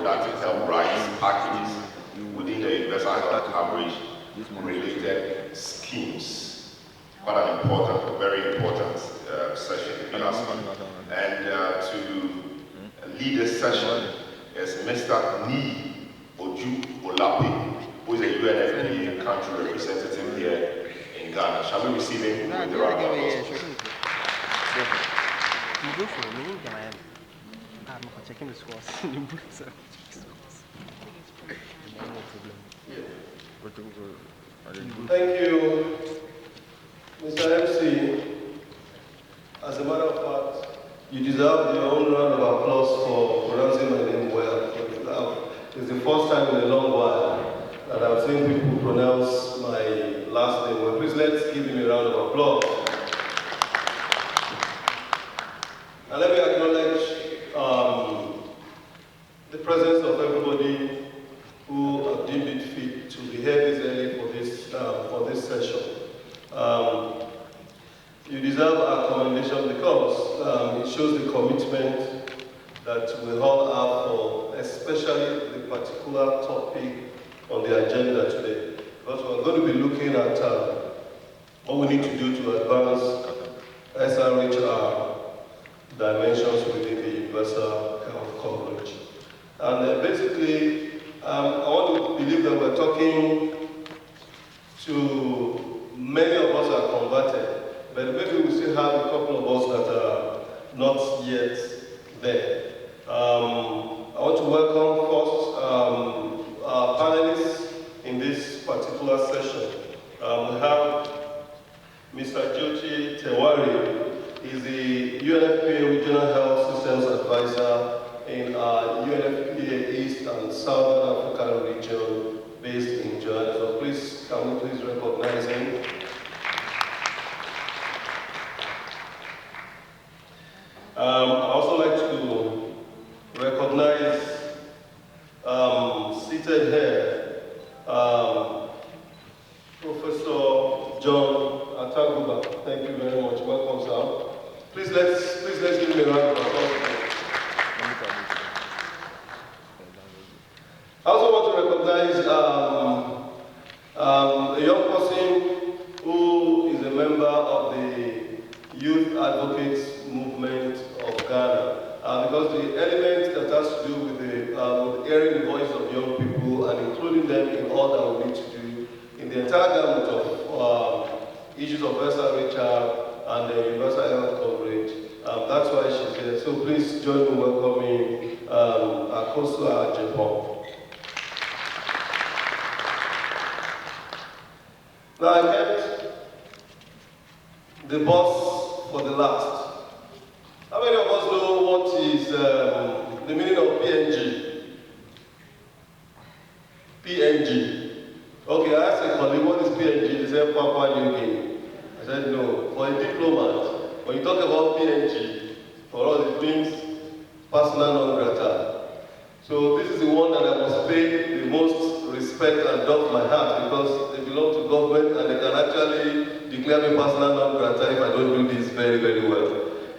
reproductive health rights packages within the universal health coverage related schemes. Quite an important, very important session, if you ask me. And to lead this session is Mr. Ni Oju Olape, who is a UNFPA country representative here in Ghana. Shall we receive him with the round of applause? Checking the scores. Thank you, Mr. MC. As a matter of fact, you deserve your own round of applause for pronouncing my name well. It's the first time in a long while that I've seen people pronounce my last name well. Please let's give him a round of applause. And let me acknowledge the presence of everybody who have deemed it fit to be here this early for this session. You deserve our commendation because it shows the commitment that we all have for especially the particular topic on the agenda today. Because we're going to be looking at what we need to do to advance SRHR dimensions within the universal health coverage. And basically, I want to believe that we're talking to many of us are converted, but maybe we still have a couple of us that are not yet there. I want to welcome first our panelists in this particular session. We have Mr. Jyoti Tewari. He's the UNFPA Regional Health Systems Advisor in our UNFPA East and Southern African region based in Johannesburg. Please, can we please recognize him? I also like to recognize seated here, Professor John Ataguba. Thank you very much. Welcome, sir. Please let's give him a round of applause. I also want to recognize a young person who is a member of the Youth Advocates Movement of Ghana, because the element that has to do with the hearing the voice of young people and including them in all that we need to do in the entire gamut of issues of SRHR and the universal health coverage. That's why she's here. So please join me in welcoming Akoso Ajepon. Now I kept the boss for the last. How many of us know what is the meaning of PNG? PNG. Okay, I asked a colleague, what is PNG? They said Papua New Guinea. I said no. For a diplomat, when you talk about PNG, for us it means persona non grata. So this is the one that I must pay the most respect and doff my heart because they belong to government and they can actually declare me persona non grata if I don't do this very, very well.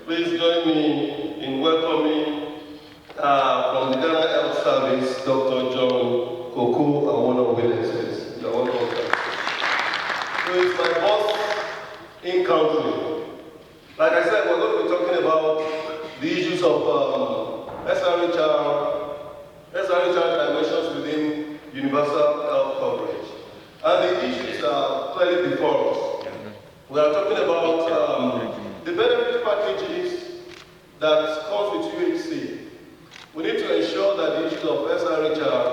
Please join me in welcoming from the Ghana Health Service, Dr. John Koku Awono Williams. You're welcome, sir. So it's my boss in country. Like I said, we're going to be talking about the issues of SRHR dimensions within universal health coverage. And the issues are clearly before us. We are talking about the benefit packages that comes with UHC. We need to ensure that the issues of SRHR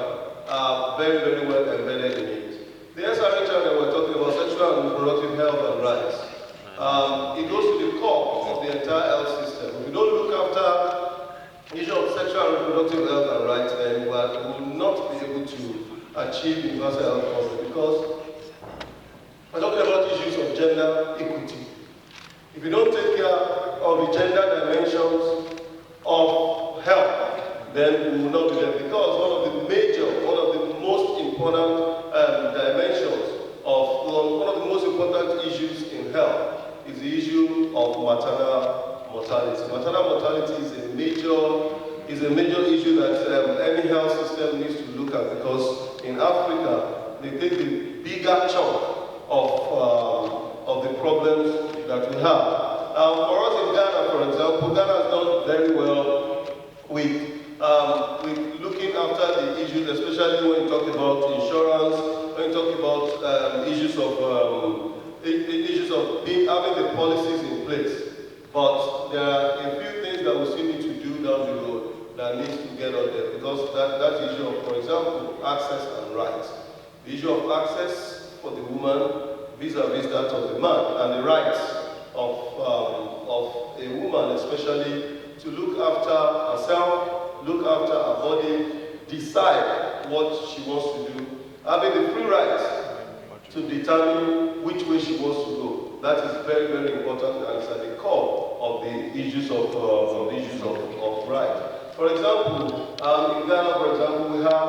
are very, very well embedded in it. The SRHR that we're talking about, sexual and reproductive health and rights, it goes to the core of the entire health system. If we don't look after the issue of sexual and reproductive health and rights, then we will not be able to achieve universal health coverage because we're talking about issues of gender equity. If you don't take care of the gender dimensions of health, then we will not be there because one of the most important dimensions of one of the most important issues in health is the issue of maternal mortality. Maternal mortality is a major issue that any health system also needs to look at, because in Africa, they take the bigger chunk of the problems that we have. For us in Ghana, for example, Ghana has done very well with looking after the issues, especially when you talk about insurance, when you talk about issues of having the policies in place. But there are a few things that we still need to do down the road that needs to get on there, because that issue of, for example, access and rights. The issue of access for the woman vis-a-vis that of the man, and the rights of a woman especially to look after herself, look after her body, decide what she wants to do, having the free right to determine which way she wants to go. That is very, very important, and it's at the core of the issues of right. For example, in Ghana, for example, we have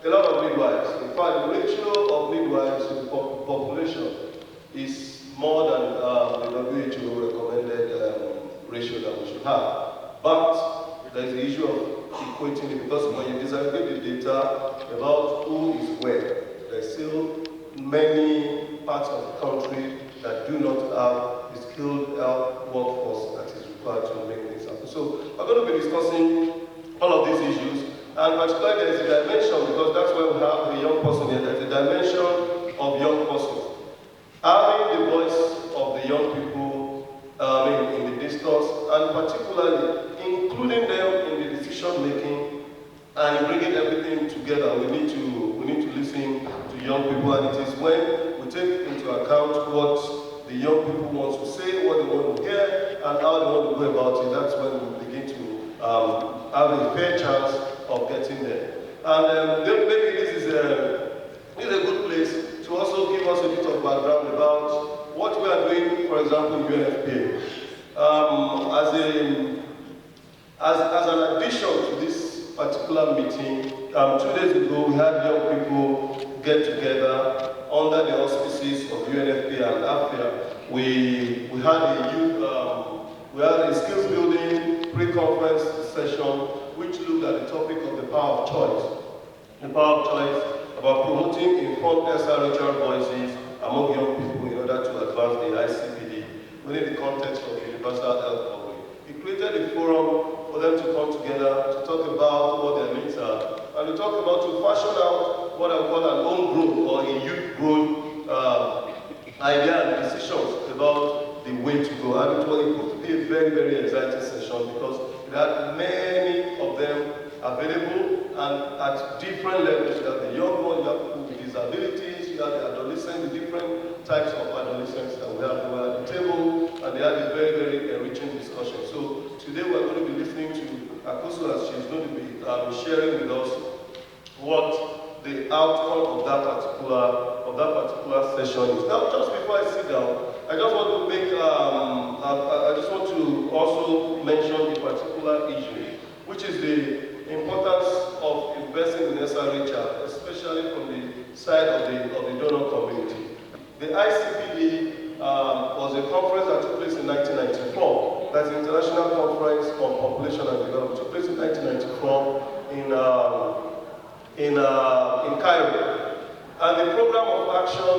a lot of midwives. In fact, the ratio of midwives to the population is more than the WHO recommended ratio that we should have. But there is the issue of equating it, because when you disaggregate the data about who is where, there's still many parts of the country that do not have the skilled health workforce that is required to make things happen. So we're going to be discussing all of these issues, and particularly there is a dimension, because that's where we have the young person here, there's a dimension of young persons. Having the voice of the young people in the discourse, and particularly including them in the decision making and bringing everything together. We need to listen to young people, and it is when we take into account what the young people want to say, what they want to hear, and how they want to go about it. That's when we begin to have a fair chance of getting there. And then maybe this is a good place to also give us a bit of background about what we are doing, for example, UNFPA. As an addition to this particular meeting, 2 days ago we had young people get together under the auspices of UNFPA and AfHEA. We had a skills building pre-conference session which looked at the topic of the power of choice. The power of choice about promoting informed SRHR voices among young people in order to advance the ICPD within the context of universal health coverage. It created a forum for them to come together to talk about what their needs are, and to talk about, to fashion out what I call an homegrown or a youth-grown idea and decisions about the way to go. And it proved to be a very, very exciting session, because we had many of them available and at different levels. You have the young ones, you have people with disabilities, you have the adolescents, the different types of adolescents that we have at the table, and they had a very, very enriching discussion. So today we're going to be listening to Akoso, as she's going to be sharing with us what the outcome of that particular session is. Now, just before I sit down, I just want to make, I just want to also mention a particular issue, which is the importance of investing in SRHR, especially from the side of the donor community. The ICPD was a conference that took place in 1994. That's the International Conference on Population and Development. It took place in 1994 in Cairo. And the program of action,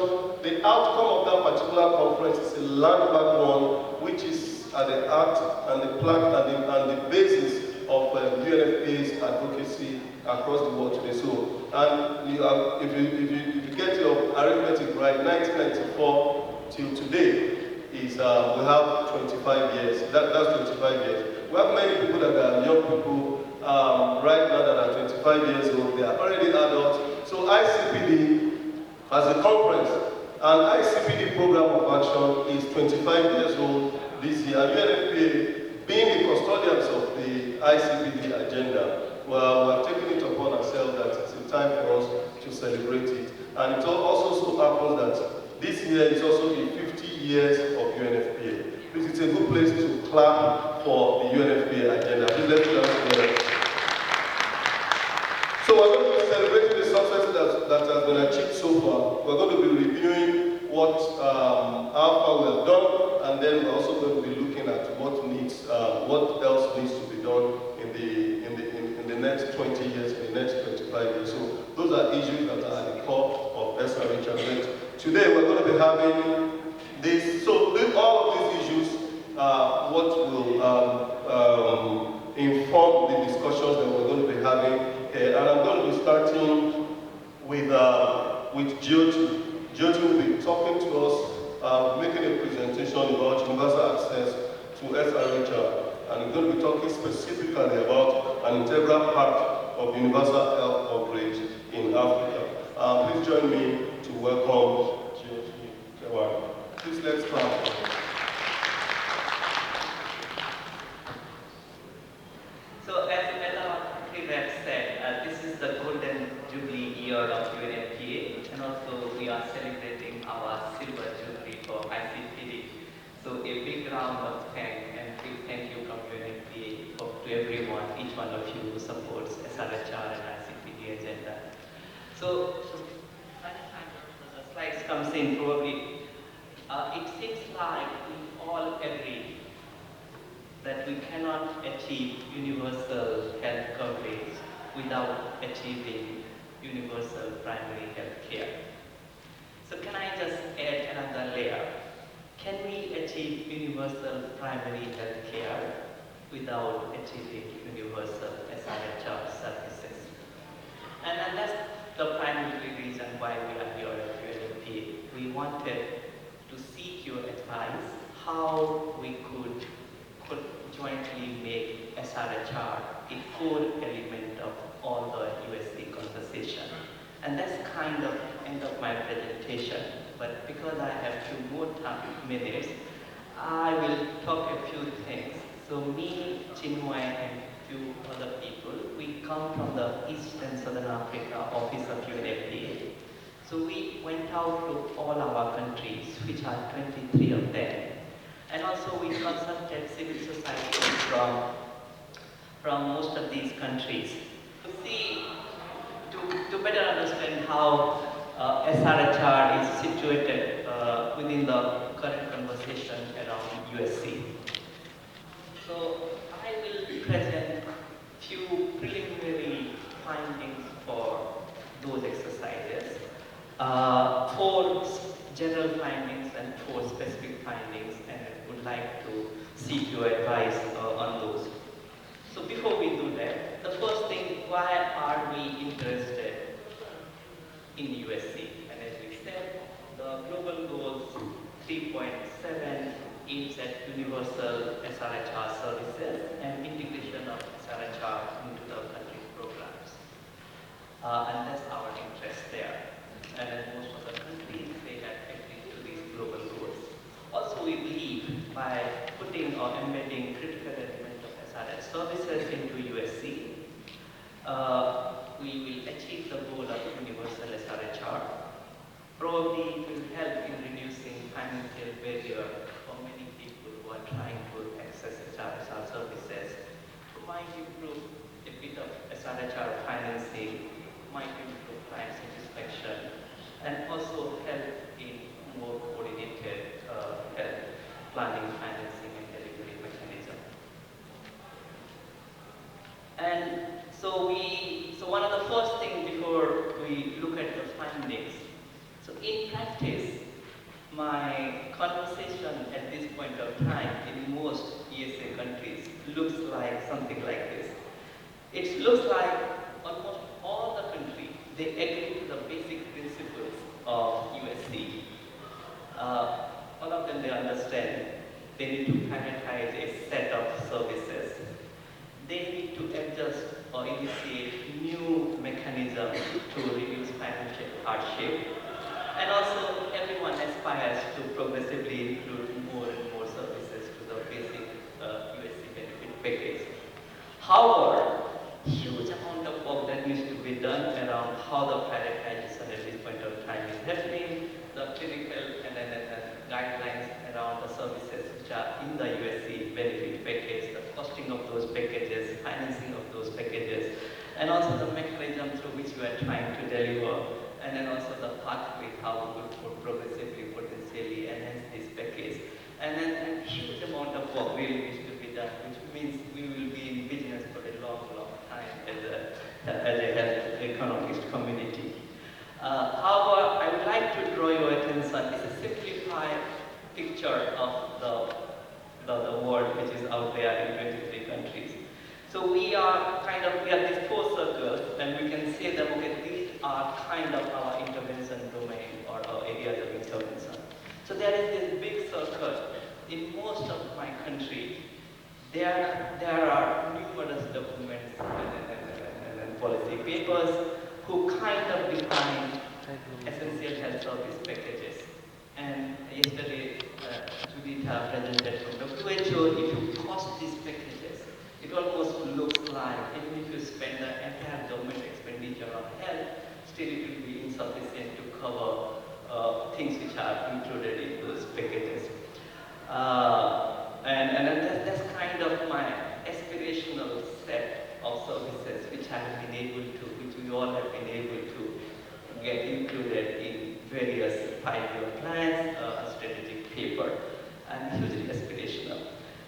the outcome of that particular conference is a landmark one, which is at the heart and the plaque and the basis of UNFPA's advocacy across the world today. So, and if you get your arithmetic right, 1994 till today is we have 25 years. That's 25 years. We have many people that are young people right now that are 25 years old. They are already adults. So ICPD as a conference, an ICPD program of action is 25 years old this year. And UNFPA, being the custodians of the ICPD agenda, well, we have taken it upon ourselves that it's a time for us to celebrate it. And it also so happens that this year is also the 50 years of UNFPA. This is a good place to clap for the UNFPA agenda. Please let's put that together. So we're going to be celebrating the success that has been achieved so far. We're going to be reviewing how far we have done, and then we're also going to be looking at what else needs to be done in the next 20 years, in the next 25 those are issues that are at the core of SRHR. But today we're going to be having this, all of these issues are what will inform the discussions that we're going to be having here. And I'm going to be starting with Jyoti. Jyoti will be talking to us, making a presentation about universal access to SRHR. And we're going to be talking specifically about an integral part of universal health coverage in Africa. Please join me to welcome Jyoti. Please let's clap. So as our country rep said, this is the golden jubilee year of UNFPA, and also we are celebrating our silver jubilee for ICPD. So a big round of thanks and big thank you from UNFPA to everyone, each one of you who supports SRHR and ICPD agenda. So by the time the slides comes in, probably it seems like we all agree that we cannot achieve universal health coverage without achieving universal primary health care. So can I just add another layer? Can we achieve universal primary health care without achieving universal SRHR services? And that's the primary reason why we are here at UNFPA. We wanted to seek your advice how we could jointly make SRHR a core element of all the USC conversation. And that's kind of end of my presentation. But because I have 2 more minutes, I will talk a few things. So me, Chinmoy, and few other people, we come from the East and Southern Africa office of UNFPA. So we went out to all our countries, which are 23 of them. And also we consulted civil society from most of these countries to better understand how SRHR is situated within the current conversation around USC. So I will present few preliminary findings for those exercises, 4 general findings and 4 specific findings, and I would like to seek your advice on those. So before we do that, the first thing, why are we interested in USC? And as we said, the global goals 3.7 aims at universal SRHR services and integration of SRHR into the country's programs. And that's our interest there. And as most of the countries, they have agreed to these global goals. Also, we believe by putting or embedding critical elements of SRH services into USC, we will achieve the goal of universal SRHR. Probably it will help in reducing financial barrier for many people who are trying to access SRHR services. Might improve a bit of SRHR financing, might improve client satisfaction, and also help in more coordinated health planning, financing, and delivery mechanism. And so one of the first things before we look at the findings, so in practice, my conversation at this point of time in most ESA countries looks like something like this. It looks like almost all the countries, they agree to the basic principles of USC. All of them, they understand they need to prioritize a set of services. They need to adjust or initiate new mechanisms to reduce financial hardship. And also, everyone aspires to progressively include more and more services to the basic USC benefit package. However, huge amount of work that needs to be done around how the prioritization at this point of time is happening, the clinical and then guidelines around the services which are in the USC benefit package, the costing of those packages, financing of those packages, and also the mechanism through which we are trying to deliver, and then also the pathway how we could progressively potentially enhance this package. And then a huge amount of work really needs to be done, which means we will be in business for a long, long time as a health economist community. picture of the world which is out there in 23 countries. So we are these four circles, and we can say that, okay, these are kind of our intervention domain or our areas of intervention. So there is this big circle. In most of my country, there are numerous documents and policy papers who kind of define essential health service packages. And yesterday, Juditha presented from WHO. If you cost these packages, it almost looks like even if you spend the entire government expenditure on health, still it will be insufficient to cover things which are included in those packages. And that's kind of my aspirational set of services which we all have been able to get included in various 5-year plans, a strategic paper, and hugely aspirational.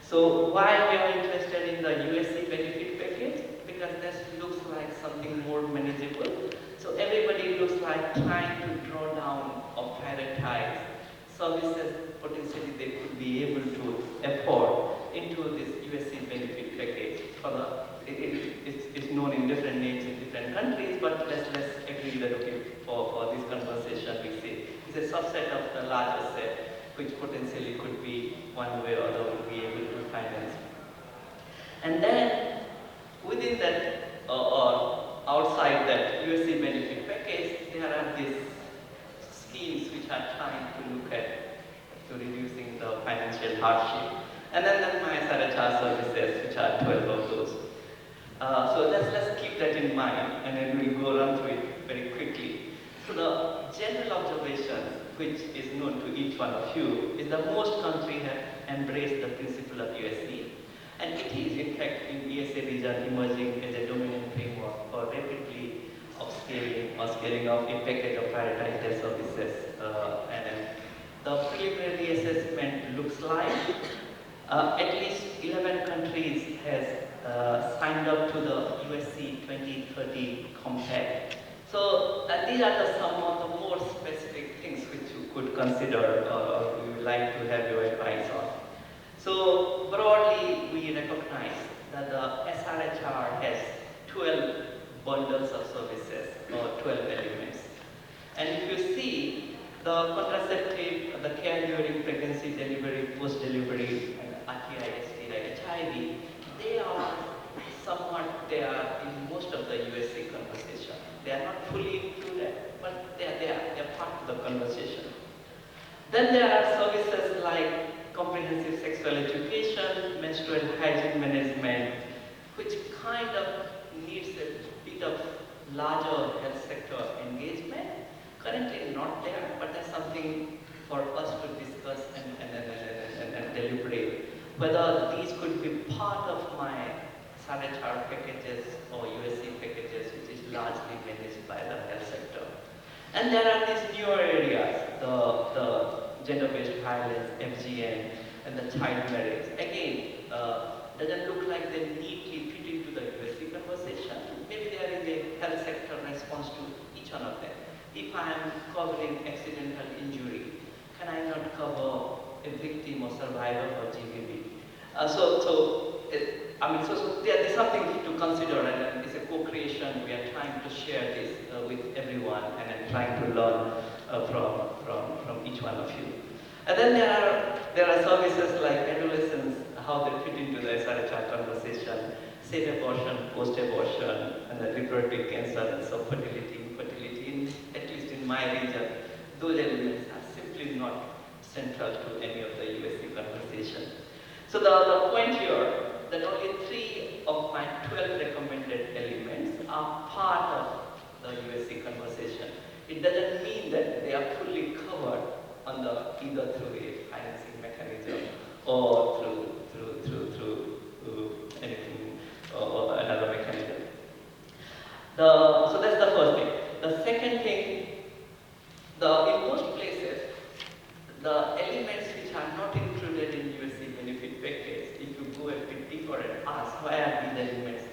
So why we are interested in the USC benefit package? Because this looks like something more manageable. So everybody looks like trying to draw down or prioritize services potentially they could be able to afford into this USC benefit package. It's known in different names in different countries, but let's agree that, okay, for this conversation we say it's a subset of the larger set which potentially could be one way or other would be able to finance. And then within that or outside that USC benefit package, there are these schemes which are trying to look at to reducing the financial hardship. And then my SRHR services, which are 12 of those. So let's keep that in mind, and then we'll go run through it very quickly. So the general observation, which is known to each one of you, is that most countries have embraced the principle of USC, and it is in fact in ESA region emerging as a dominant framework for rapidly upscaling or scaling up a package of prioritized health services. And the preliminary assessment looks like at least 11 countries has signed up to the USC 2030 Compact. So these are some of the more specific things which you could consider or we would like to have your advice on. So broadly, we recognize that the SRHR has 12 bundles of services or 12 elements. And if you see, the contraceptive, the care during pregnancy, delivery, post-delivery, and AfHEA, STI, HIV, they are somewhat there in most of the USC conversation. They are not fully included, but they are part of the conversation. Then there are services like comprehensive sexual education, menstrual hygiene management, which kind of needs a bit of larger health sector engagement. Currently not there, but that's something for us to discuss and deliberate. Whether these could be part of my SRHR packages or USC packages, which is largely managed by the health sector. And there are these newer areas, the gender-based violence, FGM, and the child marriage. Again, doesn't look like they neatly fit into the USC conversation. Maybe there is a health sector response to each one of them. If I am covering accidental injury, can I not cover a victim or survivor of GBV? So there is something to consider, and it's a co-creation. We are trying to share this with everyone, and then trying to learn from each one of you. And then there are services like adolescents, how they fit into the SRHR conversation, safe abortion, post-abortion, and the reproductive cancer and fertility, infertility. At least in my region, those elements are simply not central to any of the USC conversation. So the point here that only 3 of my 12 recommended elements are part of the USC conversation. It doesn't mean that they are fully covered on either through a financing mechanism or through anything or another mechanism. So that's the first thing. The second thing, in most places, the elements which are not included in USC benefit package, if you go a bit deeper and ask why are these elements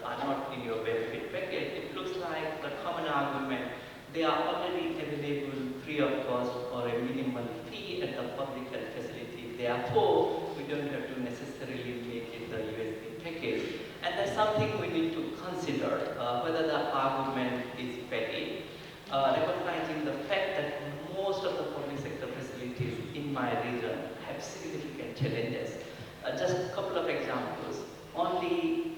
are not in your benefit package, it looks like the common argument, they are already available free free of cost or a minimal fee at the public health facility. Therefore, we don't have to necessarily make it the USD package. And that's something we need to consider, whether the argument is valid, recognizing the fact that most of the public sector facilities in my region have significant challenges. Just a couple of examples. Only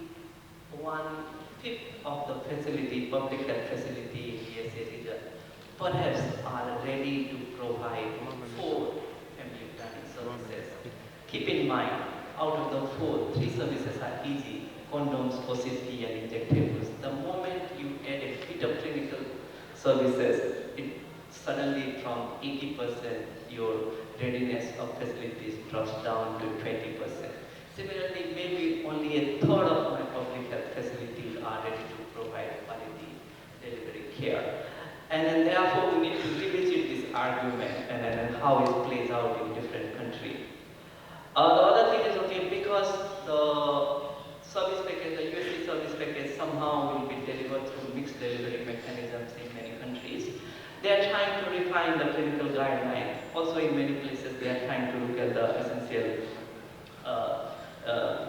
1/5 of the facility, public health facility in ESA region, perhaps are ready to provide 4 family planning services. Keep in mind, out of the 4, 3 services are easy: condoms, OCT, and injectables. The moment you add a bit of clinical services, it suddenly from 80% your readiness of facilities drops down to 20%. Similarly, maybe only a third of my public health facilities are ready to provide quality delivery care. And then therefore we need to revisit this argument and how it plays out in different countries. The other thing is, okay, because the service package, the USC service package somehow will be delivered through mixed delivery mechanisms in many countries. They are trying to refine the clinical guidelines. Also in many places they are trying to look at the essential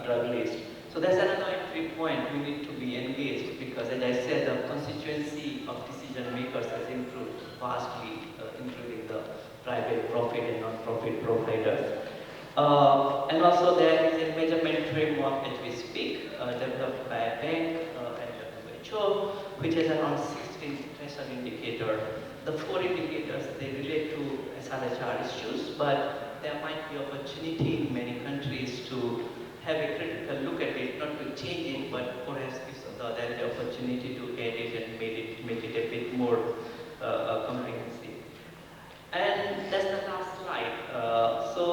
drug list. So that's another entry point. We need to be engaged because, as I said, the constituency of decision makers has improved vastly, including the private profit and non-profit providers. And also there is a measurement framework as we speak, developed by a bank and WHO, which has around 16 threshold indicators. The 4 indicators, they relate to SRHR issues, but there might be opportunity in many countries to have a critical look at it, not to change it, but perhaps there is the opportunity to add it and make it a bit more comprehensive. And that's the last slide. So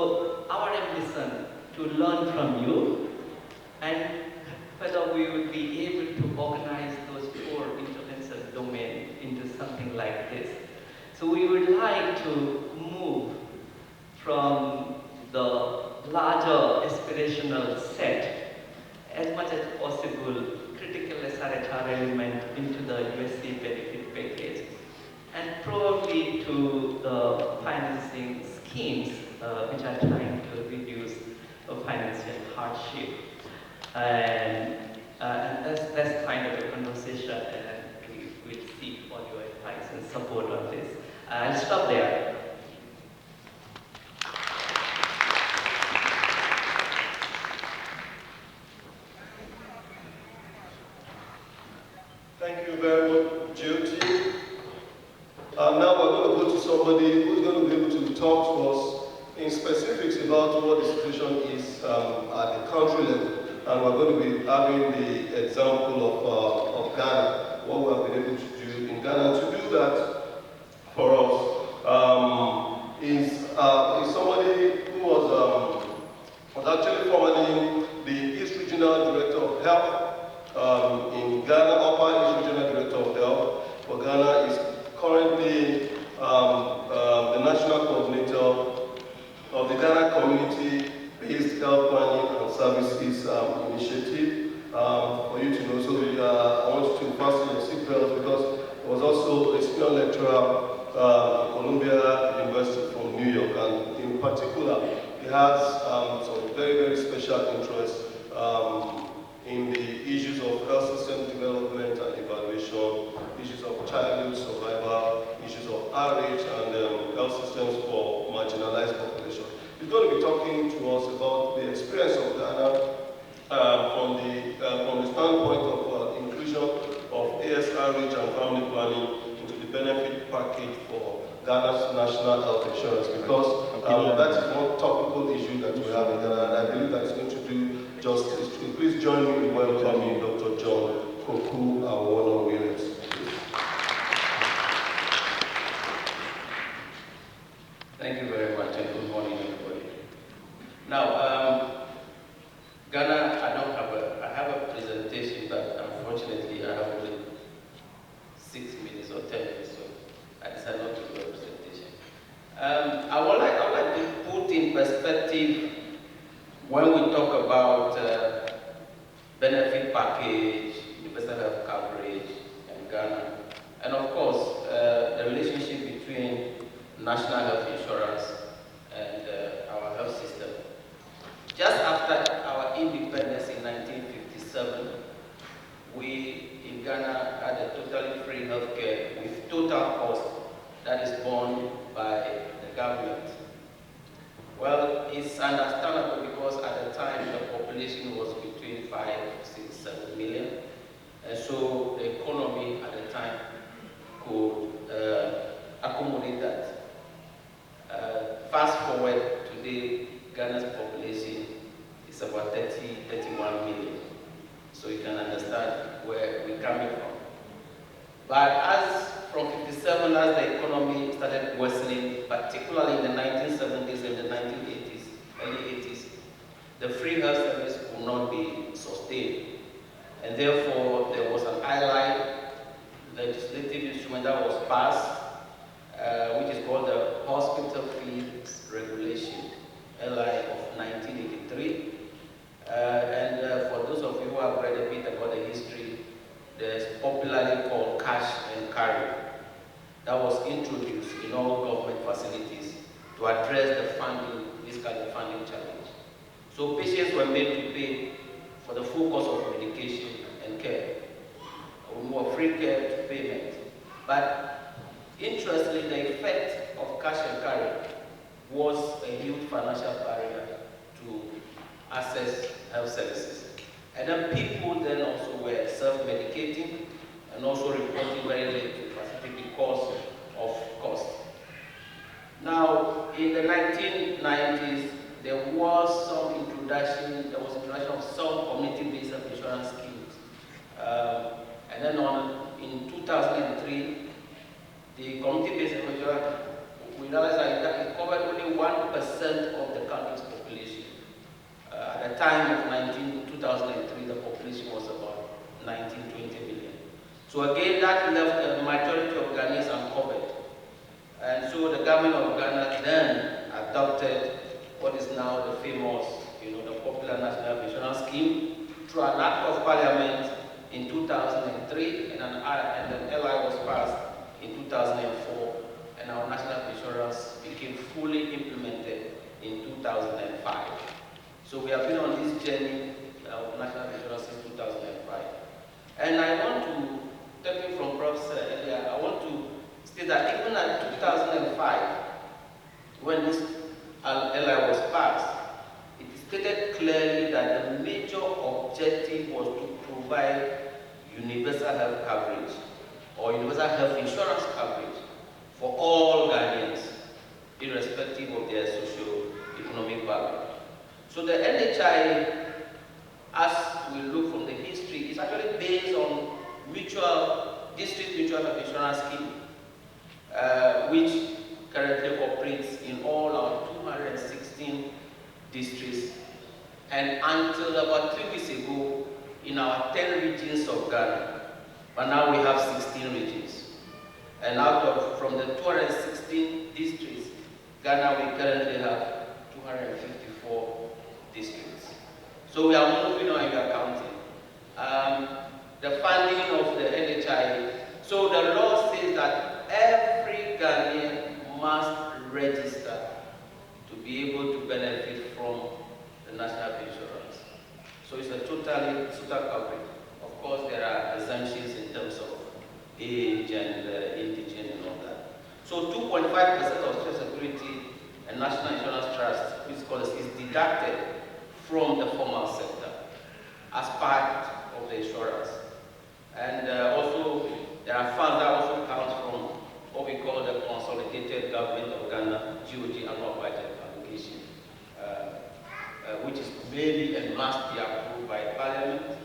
our ambition to learn from you and whether we would be able to organize those 4 intervention domains into something like this. So we would like to move from the larger aspirational set, as much as possible, critical SRHR element into the USC benefit package, and probably to the financing schemes which are trying to reduce financial hardship. And that's kind of a conversation, and we will seek all your advice and support on this. I'll stop there. Thank you very much, Jyoti. Now we're going to go to somebody who's going to be able to talk to us in specifics about what the situation is at the country level. And we're going to be having the example of Ghana, what we have been able to do in Ghana. To do that for us is somebody who was actually formerly the East Regional Director of Health in Ghana, Upper East Regional Director of Health for Ghana, is currently the National Coordinator of the Ghana Community-Based Health Planning and Services Initiative. For you to know, so I want you to fasten your seatbelts because he was also a senior lecturer at Columbia University from New York, and in particular, he has some very, very special interests in the issues of health system development and evaluation, issues of childhood survival, issues of RH and health systems for marginalized population. He's going to be talking to us about the experience of Ghana from the standpoint of inclusion of ASRH and family planning into the benefit package for Ghana's national health insurance, because that is one topical issue that we have in Ghana, and I believe that is going to do justice to it. Please join me in welcoming Dr. John Koku Awono-Williams. Thank you very much, and good morning, everybody. Now, Ghana, I have a presentation, but unfortunately I have only 6 minutes or 10 minutes, so I decided not to do a presentation. I would like to put in perspective when we talk about benefit package, universal health coverage, and Ghana, and of course the relationship between national health insurance and our health system. Just after our independence in 1957, we in Ghana had a totally free healthcare with total cost that is borne by the government. Well, it's understandable because at the time the population was between 5, 6, 7 million. And so the economy at the time could accommodate that. Fast forward, today Ghana's population is about 31 million. So you can understand where we're coming from. But as from 57, as the economy started worsening, particularly in the 1970s and the 1980s, early 80s, the free health service could not be sustained. And therefore, there was an allied legislative instrument that was passed, which is called the Hospital Fees Regulation, LI of 1983. And for those of you who have read a bit about the history, there's popularly called cash and carry. That was introduced in all government facilities to address the funding, this kind of funding challenge. So patients were made to pay for the full cost of medication and care, or more free care to payment. But interestingly, the effect of cash and carry was a huge financial barrier to access health services. And then people then also were self-medicating and also reporting very late to facility because of cost. Now, in the 1990s, there was introduction of some community-based health insurance schemes. And then in 2003, the community-based health insurance, we realized that it covered only 1% of the country's population. At the time of 2003, the population was about 19-20 million. So again, that left a majority of Ghanaians uncovered. And so the government of Ghana then adopted what is now the famous, the popular National Insurance Scheme through an act of parliament in 2003, and an LI was passed in 2004, and our national insurance became fully implemented in 2005. So we have been on this journey of national insurance since 2005. And I want to, taking from Professor earlier, I want to state that even at 2005, when this LI was passed, it stated clearly that the major objective was to provide universal health coverage or universal health insurance coverage for all Ghanaians, irrespective of their socio-economic background. So the NHI, as we look from the history, is actually based on district mutual health insurance scheme, which currently operates in all our 216 districts, and until about 3 weeks ago, in our 10 regions of Ghana. But now we have 16 regions. And from the 216 districts, Ghana, we currently have 254 districts. So we are moving on, we are counting. The funding of the NHI. So the law says that every Ghanaian must register to be able to benefit from the national insurance. So it's a total coverage. Of course, there are exemptions in terms of age and indigent and all that. So 2.5% of Social Security and National Insurance Trust, which is deducted from the formal sector as part of the insurance. And also, there are funds that also come from what we call the Consolidated Government of Ghana, GOG annual budget allocation, which is maybe and must be approved by Parliament.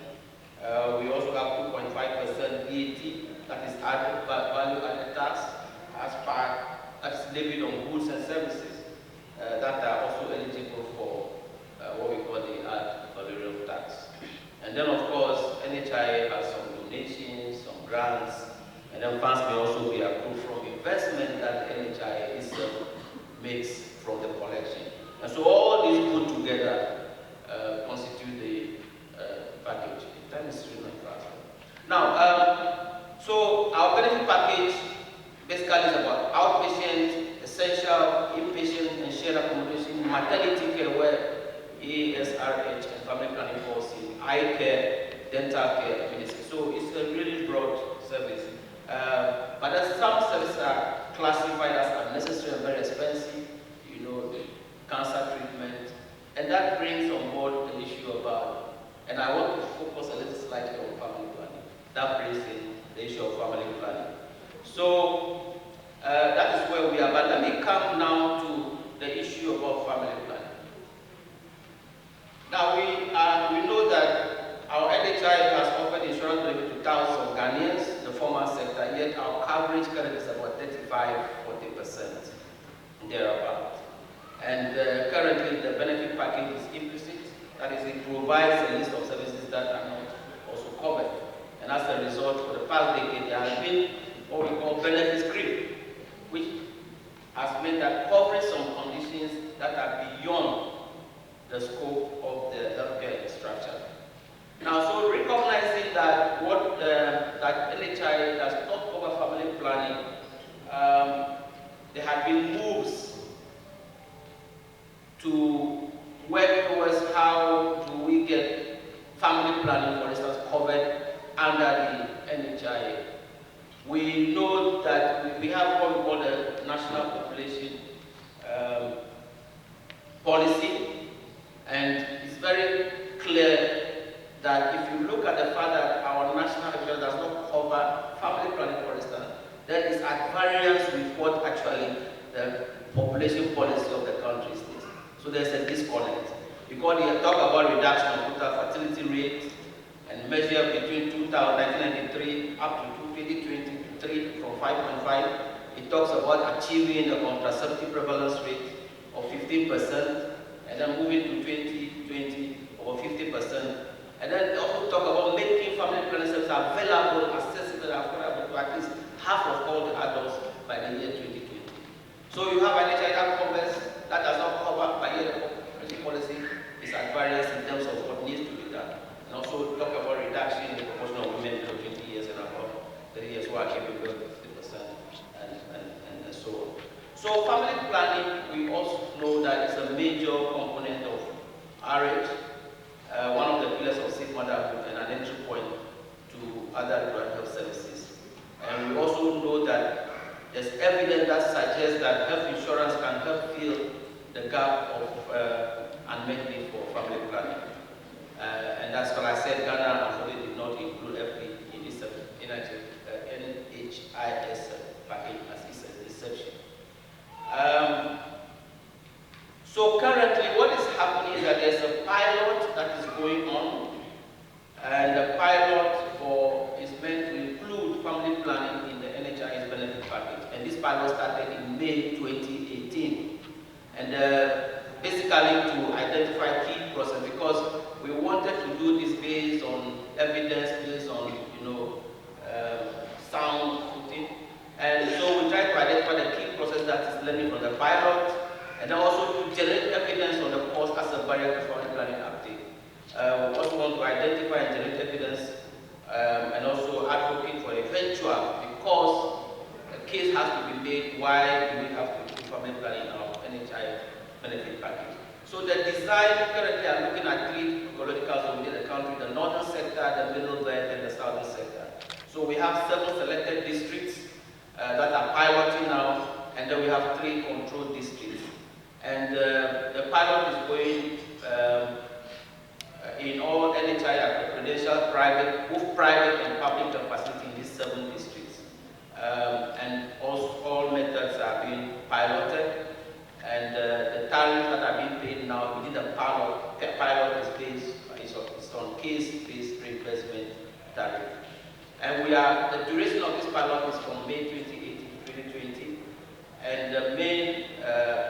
We also have 2.5% VAT, that is value-added tax, as part, that's levied on goods and services that are also eligible for what we call the ad valorem tax. And then, of course, NHI has some donations, some grants, and then funds may also be approved from investment that NHI itself makes from the collection. And so all these put together constitute the package. Time is really fast. Now, so our benefit package basically is about outpatient, essential inpatient and shared accommodation, maternity care where ASRH and family planning policy, eye care, dental care, medicine. So it's a really broad service. But as some services are classified as unnecessary and very expensive, you know, cancer treatment, and that brings on board the issue about, and I want to focus a little slightly on family planning. That brings in the issue of family planning. So that is where we are. But let me come now to the issue about family planning. Now we know that our NHI has offered insurance benefit to thousands of Ghanaians, the formal sector, yet our coverage currently is about 35–40% thereabout. And currently the benefit package is implicit. That is, it provides a list of services that are not also covered. And as a result, for the past decade, there has been what we call benefits creep, which has meant that covering some conditions that are beyond the scope of the healthcare structure. Now, so recognizing that that NHI does not cover family planning, there have been moves to work towards how do we get family planning, for instance, covered under the NHI. We know that we have what we call the National Population Policy, and it's very clear that if you look at the fact that our national insurance does not cover family planning, for instance, that is at variance with what actually the population policy of the country is. So there's a disconnect. Because they talk about reduction of total fertility rate and measure between 1993 up to 2023 from 5.5. It talks about achieving the contraceptive prevalence rate of 15%, and then moving to 2020 over 50%. And then they also talk about making family planning services available, accessible, and affordable to at least half of all the adults by the year 2020. So you have an NHI that covers, that does not cover by year the population policy is at variance in terms of what needs to be done. And also talk about reduction in the proportion of women below 20 years and above, 30 years who are capable of 50%, and so on. So family planning, we also know that it's a major component of RH, one of the pillars of safe motherhood and an entry point to other reproductive health services. And we also know that there's evidence that suggests that health insurance can help fill the gap of unmet need for family planning. And that's what I said, Ghana unfortunately did not include AfHEA in this NHIS package as its exception. So currently what is happening is that there's a pilot that is going on, and the pilot is meant to include family planning in the NHIS benefit package. And this pilot started in May 2018. And basically to identify key process, because we wanted to do this based on evidence, based on sound footing. And so we tried to identify the key process that is learning from the pilot, and then also to generate evidence on the cost as a barrier to family planning uptake. We also want to identify and generate evidence and also advocate for eventual, because a case has to be made, why do we have to do family planning in our NHI benefit package. So the design, currently I'm looking at 3 ecological zones within the country: the northern sector, the middle belt, and the southern sector. So we have 7 selected districts that are piloting now, and then we have 3 control districts. And the pilot is going in all NHI credential, both private and public capacity in these 7 districts. And also all methods are being piloted, and the tariffs that are being paid now within the pilot is based on case-based reimbursement tariff. And the duration of this pilot is from May 2018 to 2020, and the main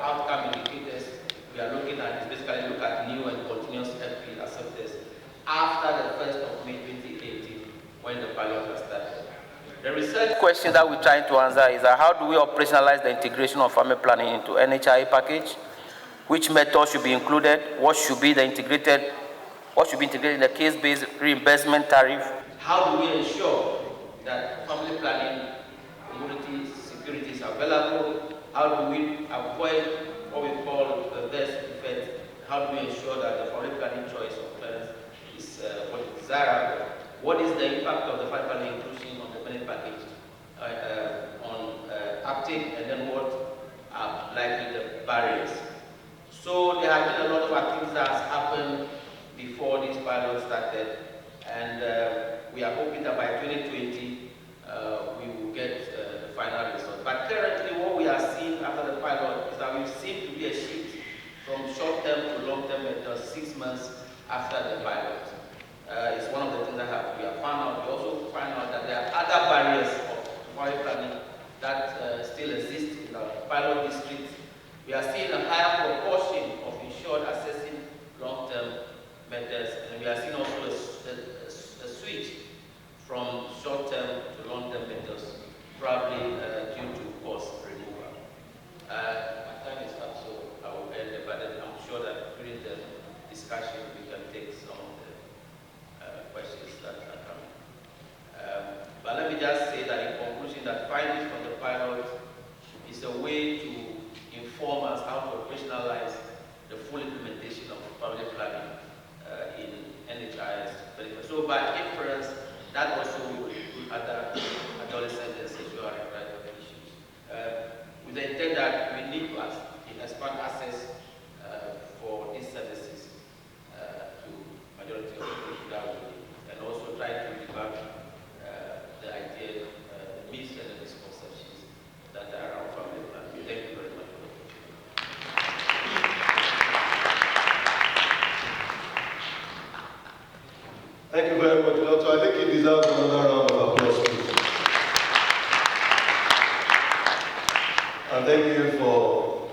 outcome indicators we are looking at is basically look at new and continuous FP acceptance after the 1st of May 2018, when the pilot was started. The research question that we're trying to answer is how do we operationalize the integration of family planning into NHI package? Which methods should be included? What should be integrated in the case-based reimbursement tariff? How do we ensure that family planning community security is available? How how do we avoid what we call the best effect? How do we ensure that the foreign planning choice of plans is what is desirable? What is the impact of the five-planning inclusion on the planning package on uptake, and then what are likely the barriers? So there have been a lot of activities that has happened before this pilot started, and we are hoping that by 2020 we will get the final result. But currently what we are seeing after the pilot is that we seem to be a shift from short-term to long-term methods 6 months after the pilot. It's one of the things that we have found out. We also find out that there are other barriers of foreign planning that still exist in the pilot district. We are seeing a higher proportion of insured assessing long-term methods, and we are seeing also a switch from short-term to long-term methods, probably due to cost removal. My time is up, so I will end it, but I'm sure that during the discussion we can take some of the questions that are coming. But let me just say that in conclusion, that findings from the pilot is a way to inform us how to operationalize the full implementation of public planning in NHIS. So by inference, that also will include other adolescent and sexual and reproductive issues. With the intent that we need to expand access for these services to majority of the people that we need, and also try to debunk the idea, the myths and the misconceptions that are around family planning. Thank you very much. Thank you very much, Doctor. I think he deserves another round of applause, please. And thank you for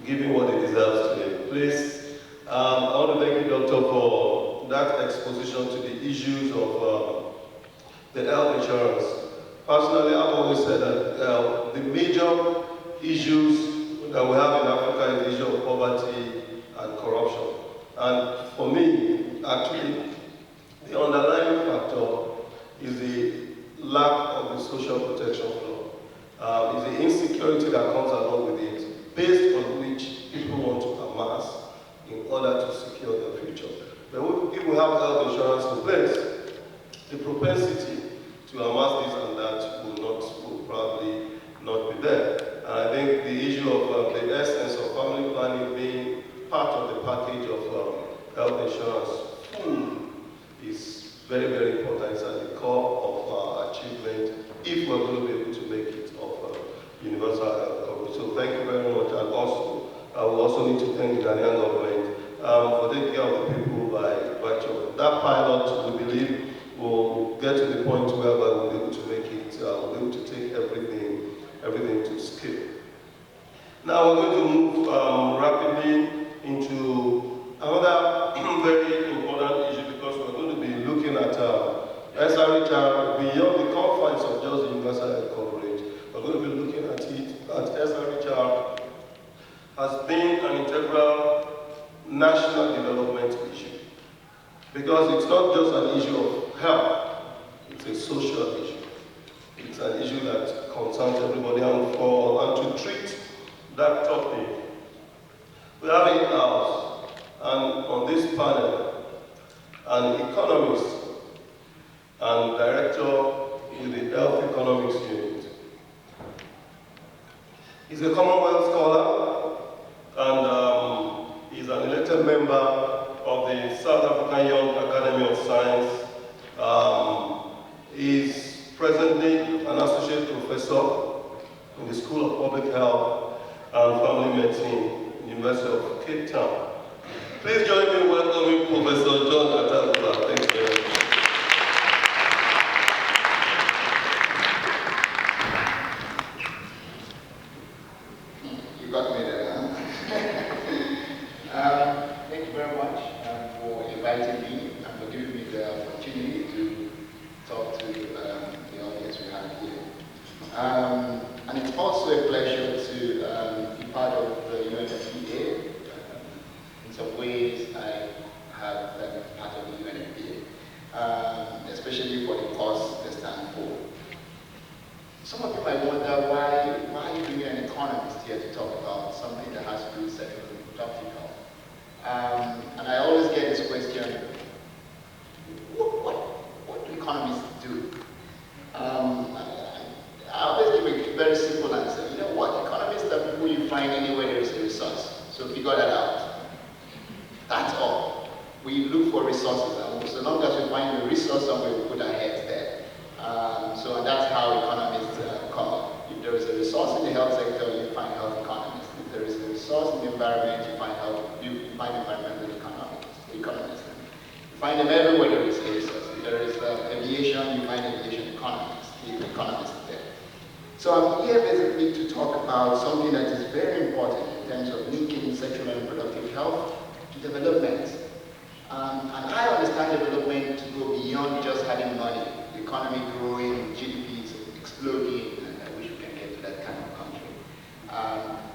giving what he deserves today. Please, I want to thank you, Doctor, for that exposition to the issues of the health insurance. Personally, I've always said that the major issues that we have in Africa is the issue of poverty and corruption. And for me, actually, the underlying factor is the lack of the social protection law. Is the insecurity that comes along with it, based on which people want to amass in order to secure their future. But if we have health insurance in place, the propensity to amass this and that will probably not be there. And I think the issue of the essence of family planning being part of the package of health insurance is very, very important. It's at the core of our achievement if we're going to be able to make it of universal health coverage. So thank you very much. And also, I will also need to thank the Ghanaian government for taking care of the people by virtue of that pilot. We believe will get to the point where we'll be able to make it, we'll be able to take everything to scale. Now we're going to move rapidly into another very important issue, because we're going to be looking at SRHR beyond the confines of just universal health coverage. We're going to be looking at it, at SRHR has been an integral national development issue. Because it's not just an issue of health, it's a social issue. It's an issue that concerns everybody, and to treat that topic, we have in-house, and on this panel, an economist and director with the Health Economics Unit. He's a Commonwealth scholar, and he's an elected member of the South African Young Academy of Science. He's presently an associate professor in the School of Public Health and Family Medicine, University of Cape Town. Please join me in welcoming Professor John Atabuba. Thank you very much. You got me there, huh? Thank you very much for inviting me and for giving me the opportunity to talk to the audience we have here. And it's also a pleasure to be part of the UNFPA. In some ways, I have been part of the UNFPA. I wonder why are you bringing an economist here to talk about something that has to do with sexual and reproductive health? And I always get this question, what do economists do? I always give a very simple answer. You know what? Economists are people you find anywhere there is a resource. So figure that out. That's all. We look for resources, and so long as we find the resource somewhere, we put our heads there. So that's how economists come up. If there is a resource in the health sector, you find health economists. If there is a resource in the environment, you find environmental economists. You find them everywhere there is a resource. If there is aviation, you find aviation economists. The economists there. So I'm here basically to talk about something that is very important in terms of linking sexual and reproductive health to development. And I understand development to go beyond just having money, the economy growing, GDP is exploding, and I wish we can get to that kind of country.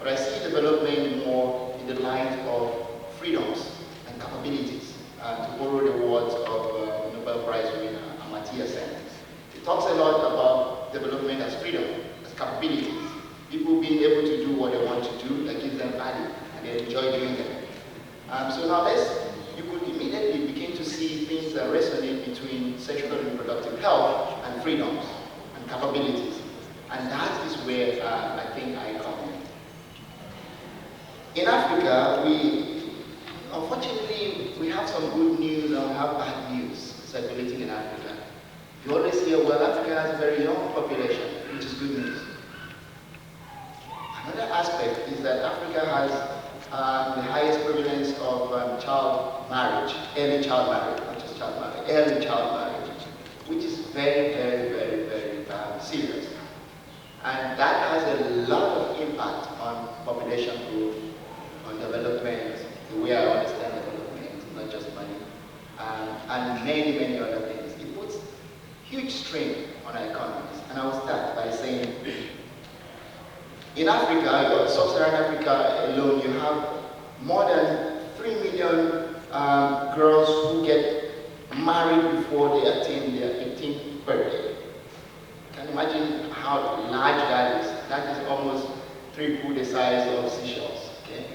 But I see development more in the light of freedoms and capabilities, to borrow the words of Nobel Prize winner AfHEA Sen. It talks a lot about development as freedom, as capabilities. People being able to do what they want to do, that gives them value, and they enjoy doing them. So now you could immediately begin to see things that resonate between sexual and reproductive health and freedoms and capabilities. And that is where I think I come in. In Africa, unfortunately, we have some good news and we have bad news circulating in Africa. You always hear, well, Africa has a very young population, which is good news. Another aspect is that Africa has the highest prevalence of child marriage, early child marriage, not just child marriage, early child marriage, which is very, very, very, very serious. And that has a lot of impact on population growth, on development, the way I understand development, not just money, and many, many other things. It puts huge strain on our economies. And I will start by saying, in Africa, sub-Saharan Africa alone, you have more than 3 million girls who get married before they attain their 18th birthday. Can you imagine how large that is? That is almost triple the size of Seychelles, okay?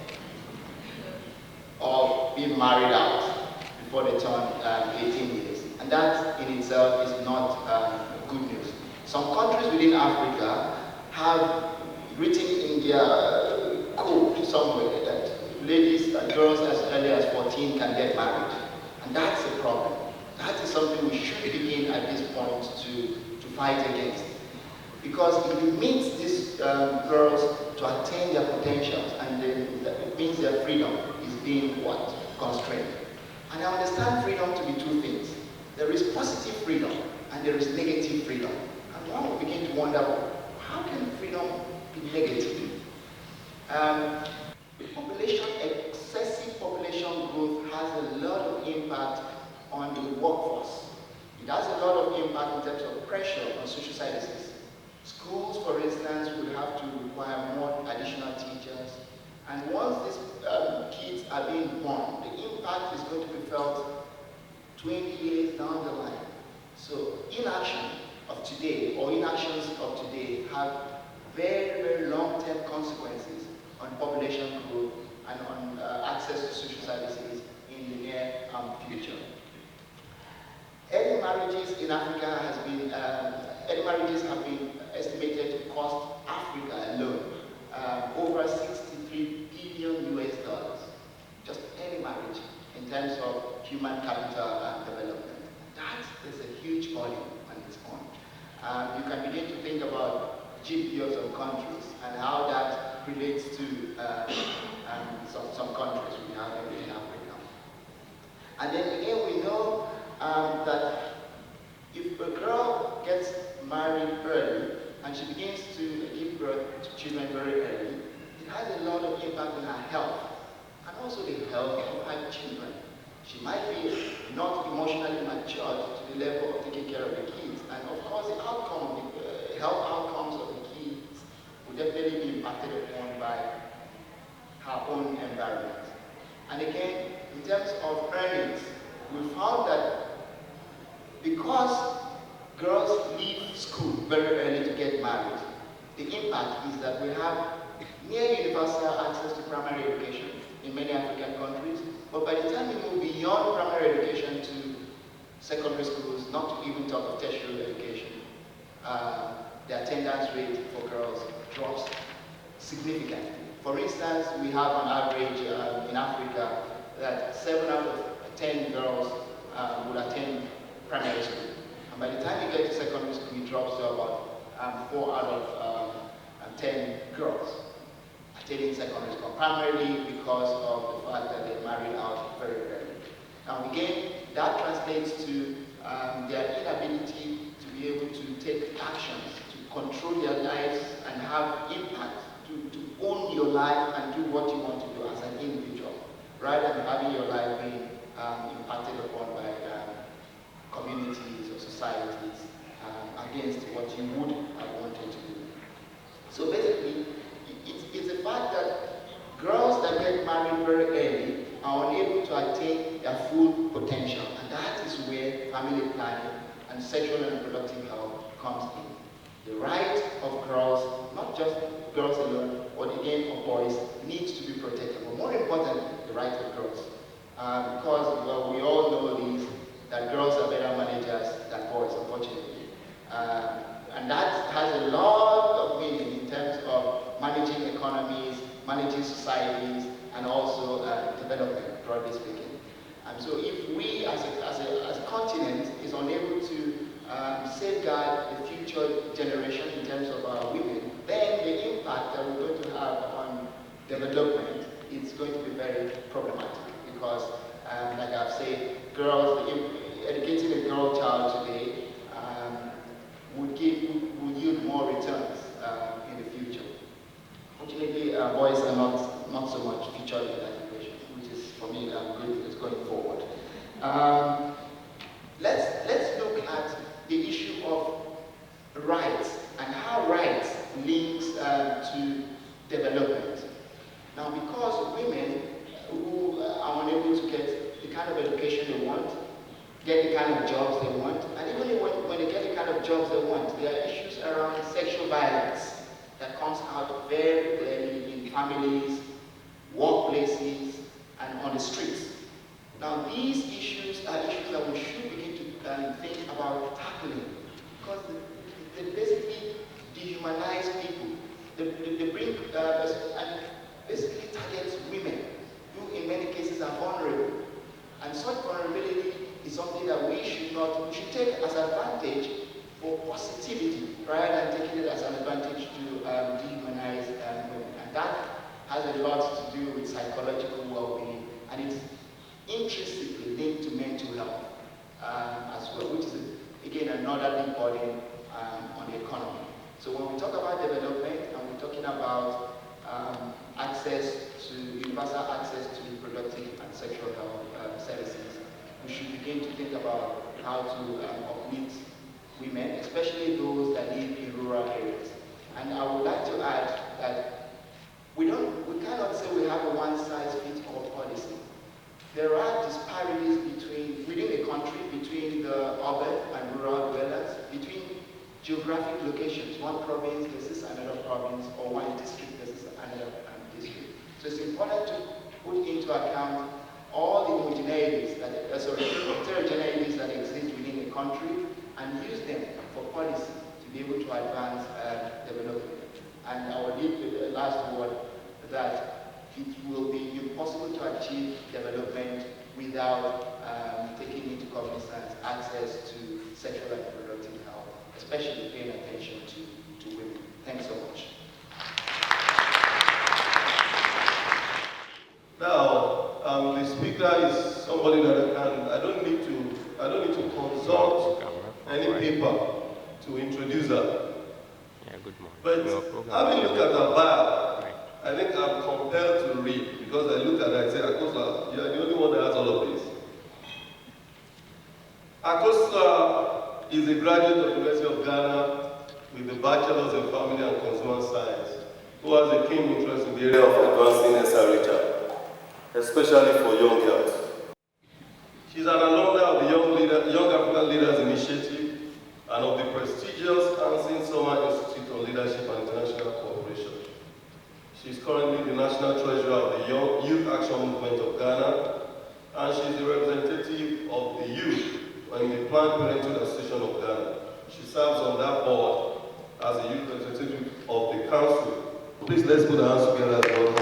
Or being married out before they turn 18 years. And that in itself is not good news. Some countries within Africa have written in their code somewhere that ladies and girls as early as 14 can get married. And that's a problem. That is something we should begin at this point to fight against. Because if it means these girls to attain their potentials, and then it means their freedom is being what? Constrained. And I understand freedom to be two things. There is positive freedom and there is negative freedom. And one will begin to wonder, how can freedom be negative? Excessive population growth has a lot of impact on the workforce. It has a lot of impact in terms of pressure on social services. Schools, for instance, would have to require more additional teachers. And once these kids are being born, the impact is going to be felt 20 years down the line. So inaction of today, or inactions of today, have very, very long-term consequences on population growth and on access to social services in the near future. Early marriages in Africa have been estimated to cost Africa alone over $63 billion US, just early marriage in terms of human capital and development. That is a huge volume on its own. You can begin to think about GDP of some countries and how that relates to some countries we have in Africa. And then again, we know that if a girl gets married early and she begins to give birth to children very early, it has a lot of impact on her health and also the health of her children. She might be not emotionally matured to the level of taking care of the kids, and of course the outcome, the health outcomes of the kids will definitely be impacted upon by her own environment. And again, in terms of earnings, we found that because girls leave school very early to get married, the impact is that we have near universal access to primary education in many African countries, but by the time we move beyond primary education to secondary schools, not to even talk of tertiary education, the attendance rate for girls drops significantly. For instance, we have on average in Africa that 7 out of 10 girls would attend primary school. And by the time you get to secondary school, it drops to about 4 out of 10 girls attending secondary school, primarily because of the fact that they're married out very early. Now again, that translates to their inability to be able to take actions, to control their lives and have impact, to own your life and do what you want to do as an individual, rather than having your life being impacted upon by communities or societies against what you would have wanted to do. So basically, it's the fact that girls that get married very early are unable to attain their full potential, and that is where family planning and sexual and reproductive health comes in. The right of girls, not just girls alone, but again of boys, needs to be protected. But more importantly, the right of girls. Because well, we all know this, that girls are better managers than boys, unfortunately. And that has a lot of meaning in terms of managing economies, managing societies, and also development, broadly speaking. And so if we as a continent is unable to safeguard the future generation in terms of our women, then the impact that we're going to have on development is going to be very problematic. Because, like I've said, educating a girl child today would yield more returns in the future. Fortunately, boys are not so much featured in that equation, which is for me good it's going forward. Let's look at the issue of rights and how rights links to development. Now, because women who are unable to get the kind of education they want, get the kind of jobs they want, and even when they get the kind of jobs they want, there are issues around sexual violence that comes out very clearly in families, workplaces, and on the streets. Now these issues are issues that we should begin to think about tackling, because they basically dehumanize people. They bring, and basically targets women, who in many cases are vulnerable. And such vulnerability is something that we should take as advantage for positivity, rather than taking it as an advantage to dehumanize women. And that has a lot to do with psychological well-being, and it's intrinsically linked to mental health as well, which is, again, another big burden on the economy. So when we talk about development, and we're talking about universal access to reproductive and sexual health services, we should begin to think about how to uplift women, especially those that live in rural areas. And I would like to add that we cannot say we have a one-size-fits-all policy. There are disparities within the country, between the urban and rural dwellers, between geographic locations, one province versus another province, or one district versus another district. So it's important to put into account all the heterogeneities that exist within a country and use them for policy to be able to advance development. And I will leave with the last word that it will be impossible to achieve development without taking into cognizance access to sexual and reproductive health, especially paying attention to women. Thanks so much. Now, the speaker is somebody that I don't need to consult any paper to introduce her. Yeah, good morning. But having looked at her bio, I think I'm compelled to read, because I looked at her and said, Akosa, you're the only one that has all of this. Akosa is a graduate of the University of Ghana with a bachelor's in family and consumer science, who has a keen interest in the area of advancing SRHR, especially for young girls. She's an alumna of the Young African Leaders Initiative and of the prestigious Hansen Summer Institute on Leadership and International She's currently the National Treasurer of the Youth Action Movement of Ghana, and she's the representative of the youth in the Planned Parenthood Association of Ghana. She serves on that board as a youth representative of the council. Please let's put our hands together as well.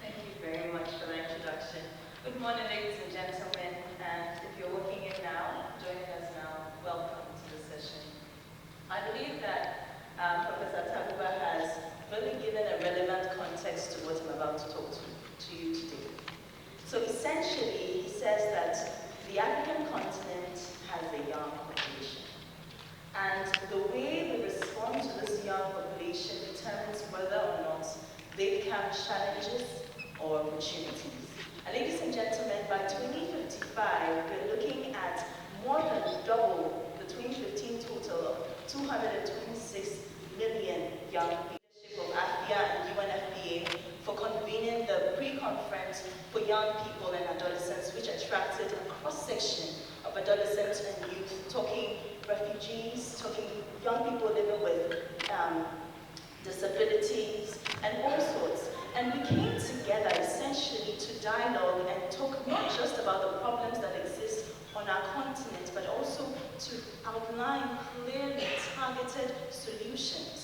Thank you very much for the introduction. Good morning, ladies and gentlemen, and if you're walking in now, joining us now, welcome to the session. I believe that Professor Taguba has really given a relevant context to what I'm about to talk to you today. So essentially, he says that the African continent has a young population. And the way we respond to this young population determines whether or not they become challenges or opportunities. And ladies and gentlemen, by 2055, we're looking at more than double the 2015 total of 226 million young people. Of AfHEA and UNFPA for convening the pre-conference for young people and adolescents, which attracted a cross-section of adolescents and youth, talking refugees, talking young people living with disabilities, and all sorts. And we came together essentially to dialogue and talk not just about the problems that exist on our continent, but also to outline clearly targeted solutions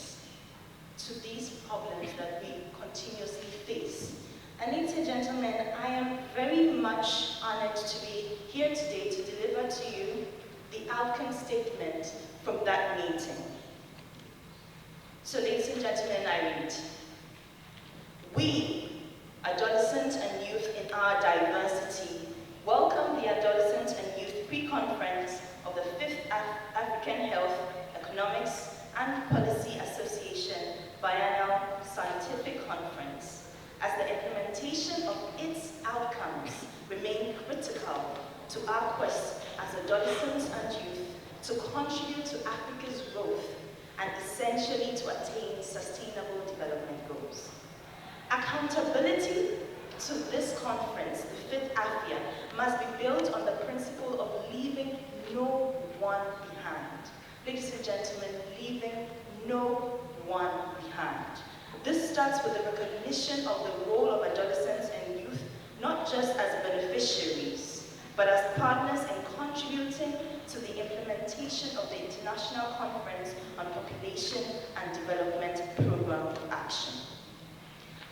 to these problems that we continuously face. And ladies and gentlemen, I am very much honored to be here today to deliver to you the outcome statement from that meeting. So ladies and gentlemen, I read, we, adolescents and youth in our diversity, welcome the Adolescent and Youth Pre-Conference of the 5th African Health, Economics and Policy Association Biennial Scientific Conference, as the implementation of its outcomes remain critical to our quest as adolescents and youth to contribute to Africa's growth and essentially to attain sustainable development goals. Accountability to this conference, the 5th AfHEA, must be built on the principle of leaving no one behind. Ladies and gentlemen, leaving no one behind. This starts with the recognition of the role of adolescents and youth, not just as beneficiaries, but as partners in contributing to the implementation of the International Conference on Population and Development Program of Action.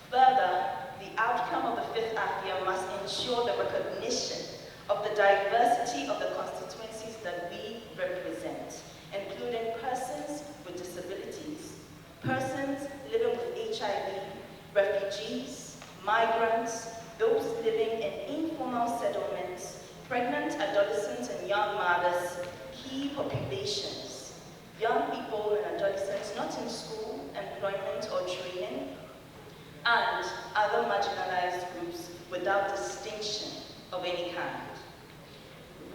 Further, the outcome of the 5th AfHEA must ensure the recognition of the diversity of the constituencies that we represent, including persons with disabilities, persons living with HIV, refugees, migrants, those living in informal settlements, pregnant adolescents and young mothers, key populations, young people and adolescents not in school, employment or training, and other marginalized groups without distinction of any kind.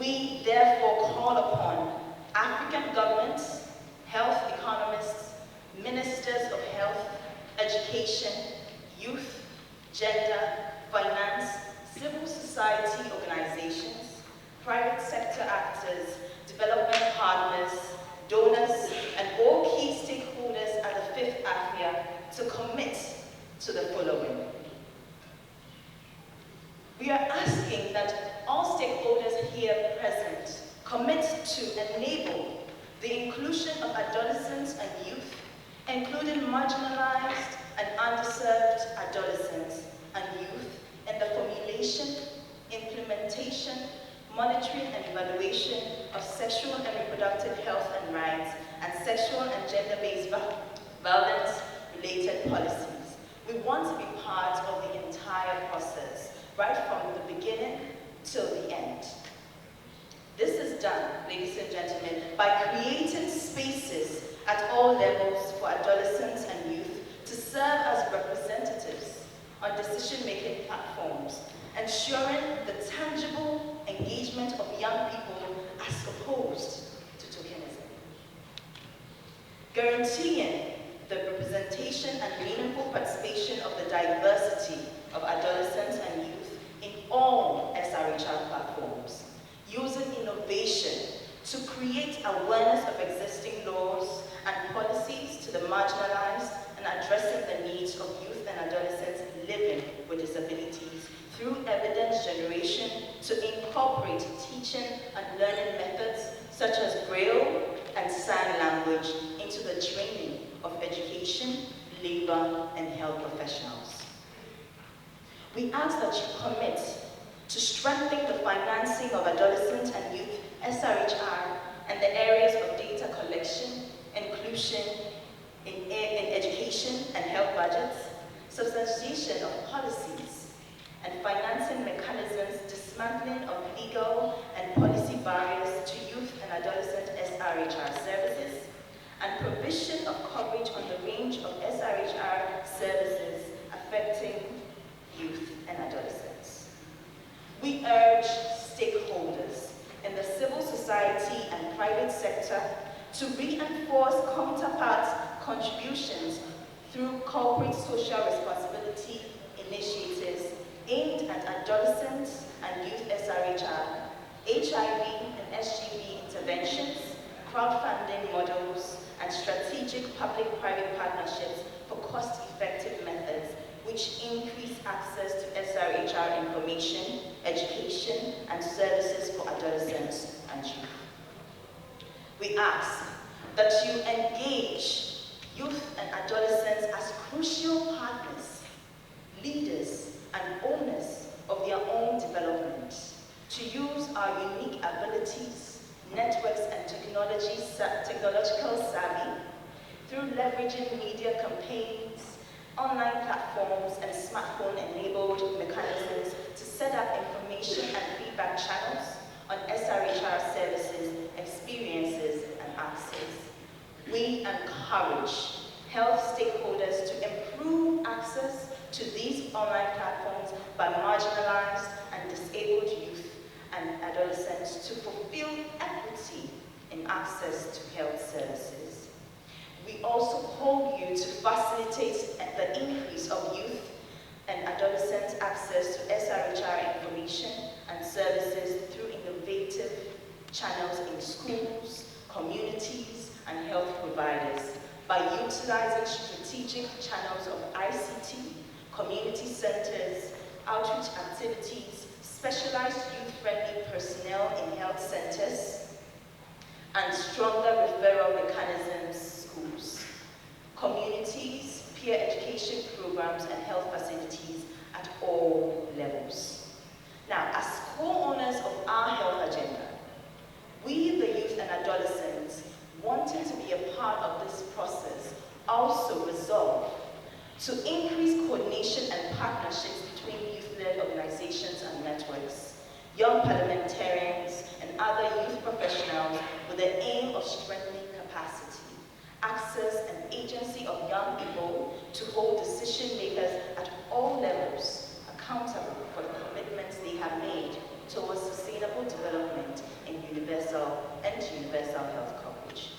We therefore call upon African governments, health economists, ministers of health, education, youth, gender, finance, civil society organizations, private sector actors, development partners, donors, and all key stakeholders at the 5th AfHEA to commit to the following. We are asking that all stakeholders here present commit to enable the inclusion of adolescents and youth, including marginalized and underserved adolescents and youth, in the formulation, implementation, monitoring and evaluation of sexual and reproductive health and rights and sexual and gender-based violence-related policies. We want to be part of the entire process, right from the beginning till the end. This is done, ladies and gentlemen, by creating spaces at all levels for adolescents and youth to serve as representatives on decision-making platforms, ensuring the tangible engagement of young people as opposed to tokenism. Guaranteeing the representation and meaningful participation of the diversity of adolescents and youth in all SRHR platforms, using innovation to create create awareness of existing laws and policies to the marginalized and addressing the needs of youth and adolescents living with disabilities through evidence generation to incorporate teaching and learning methods such as Braille and sign language into the training of education, labor, and health professionals. We ask that you commit to strengthening the financing of adolescent and youth SRHR and the areas of data collection, inclusion in education and health budgets, substantiation of policies, and financing mechanisms dismantling of legal and policy barriers to youth and adolescent SRHR services, and provision of coverage on the range of SRHR services affecting youth and adolescents. We urge stakeholders in the civil society and private sector to reinforce counterparts' contributions through corporate social responsibility initiatives aimed at adolescents and youth SRHR, HIV and SGB interventions, crowdfunding models, and strategic public-private partnerships for cost-effective methods which increase access to SRHR information, education, and services for adolescents and youth. We ask that you engage youth and adolescents as crucial partners, leaders, and owners of their own development, to use our unique abilities, networks, and technological savvy through leveraging media campaigns, online platforms, and smartphone-enabled mechanisms to set up information and feedback channels on SRHR services, experiences, and access. We encourage health stakeholders to improve access to these online platforms by marginalized and disabled youth and adolescents to fulfill equity in access to health services. We also call you to facilitate the increase of youth and adolescent access to SRHR information and services through innovative channels in schools, communities, and health providers by utilizing strategic channels of ICT, community centers, outreach activities, specialized youth-friendly personnel in health centers, and stronger referral mechanisms, schools, communities, peer education programs, and health facilities at all levels. Now, as co-owners of our health agenda, we, the youth and adolescents, wanting to be a part of this process, also resolve to increase coordination and partnerships between youth-led organizations and networks, young parliamentarians, and other youth professionals with the aim of strengthening capacity, access, and agency of young people to hold decision makers at all levels accountable for the commitments they have made towards sustainable development in universal health coverage.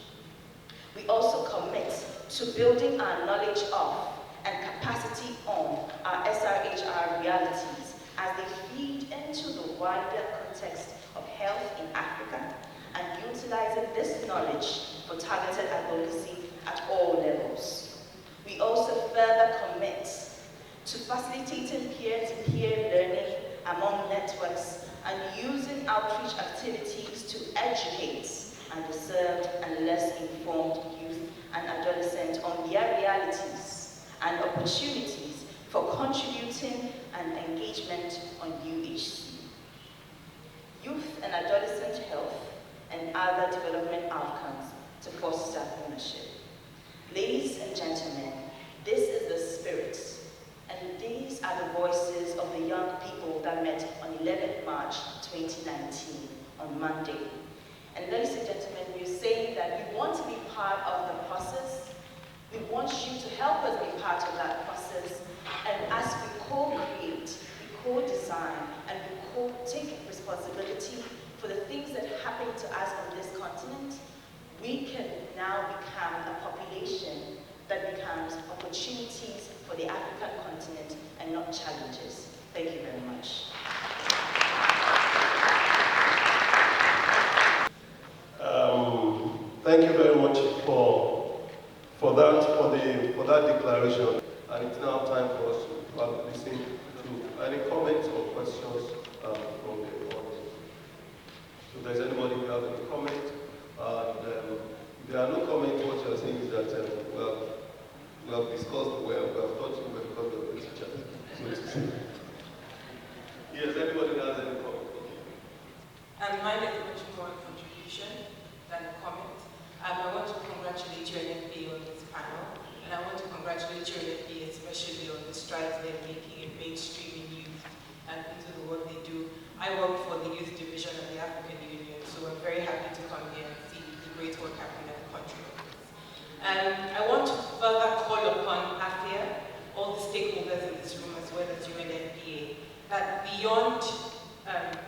We also commit to building our knowledge of and capacity on our SRHR realities as they feed into the wider context of health in Africa, and utilizing this knowledge for targeted advocacy at all levels. We also further commit to facilitating peer-to-peer learning among networks and using outreach activities to educate underserved and less informed youth and adolescents on their realities and opportunities for contributing and engagement on UHC. Youth and adolescent health and other development outcomes to foster ownership. Ladies and gentlemen, this is the spirit, and these are the voices of the young people that met on 11th March 2019 on Monday. And ladies and gentlemen, we're saying that we want to be part of the process. We want you to help us be part of that process. And as we co-create, we co-design, and we co-take responsibility for the things that happen to us on this continent, we can now become a population that becomes opportunities for the African continent and not challenges. Thank you very much. for that declaration. And it's now time for us to listen to any comments or questions from the audience. So if there's anybody who has any comment, and if there are no comments, what you're saying is that we have discussed well, we have taught you well because of the teachers, so to say. Yes, anybody who has any comment? And mine is much more a contribution than a comment. I want to congratulate you and AfHEA on this panel, and I want to congratulate you and AfHEA especially on the strides they're making in mainstreaming youth and into the work they do. I work for the youth division of the African Union, so I'm very happy to come here and see the great work happening at the country. And I want to further call upon AfHEA, all the stakeholders in this room as well as you and AfHEA, that beyond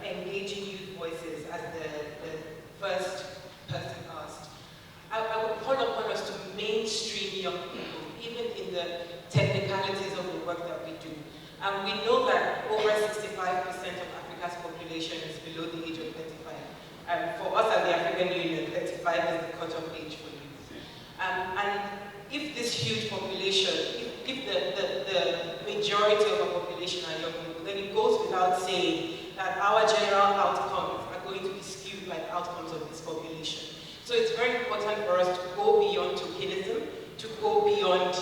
engaging youth voices as the first person asked, I would call upon us to mainstream young people, even in the technicalities of the work that we do. We know that over 65% of Africa's population is below the age of 35. For us as the African Union, 35 is the cutoff age for youth. And if this huge population, if the majority of our population are young people, then it goes without saying that our general outcomes are going to be skewed by the outcomes of this population. So it's very important for us to go beyond tokenism, to go beyond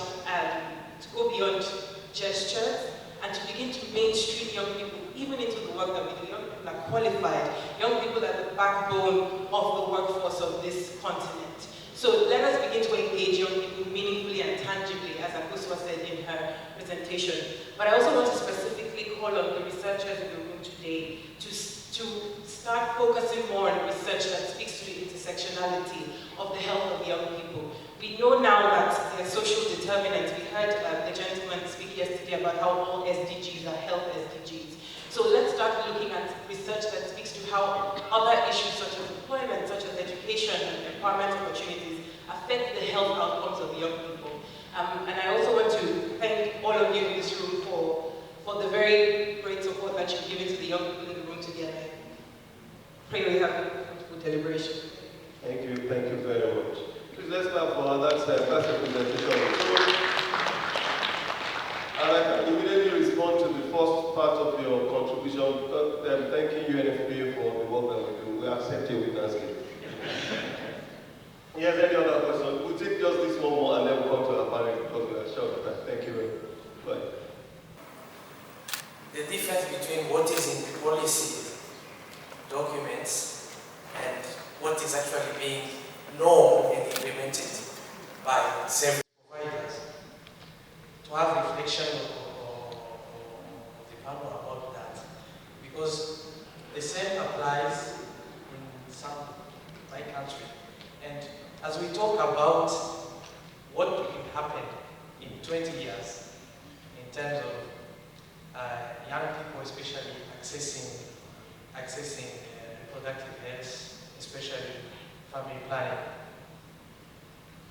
gestures, and to begin to mainstream young people, even into the work that we do. Young people are qualified. Young people are the backbone of the workforce of this continent. So let us begin to engage young people meaningfully and tangibly, as Akuswa said in her presentation. But I also want to specifically call on the researchers in the room today to start focusing more on research that speaks to the intersectionality of the health of young people. We know now that there are social determinants. We heard the gentleman speak yesterday about how all SDGs are health SDGs. So let's start looking at research that speaks to how other issues such as employment, such as education and empowerment opportunities affect the health outcomes of young people. And I also want to thank all of you in this room for the very great support that you've given to the young people in the room together. Pray we have a fruitful deliberation. Thank you very much. Please let's clap for that's a presentation. And I can immediately respond to the first part of your contribution, thanking you and AfHEA for the work that we do. We accept you with thanksgiving. Yes, any other question? We'll take just this one more and then we'll come to our panel because we are short of time. Thank you very much. Go ahead. The difference between what is in the policy documents and what is actually being known and implemented by service providers. To have reflection of the panel about that, because the same applies in my country. And as we talk about what will happen in 20 years in terms of young people, especially accessing reproductive health, especially family planning.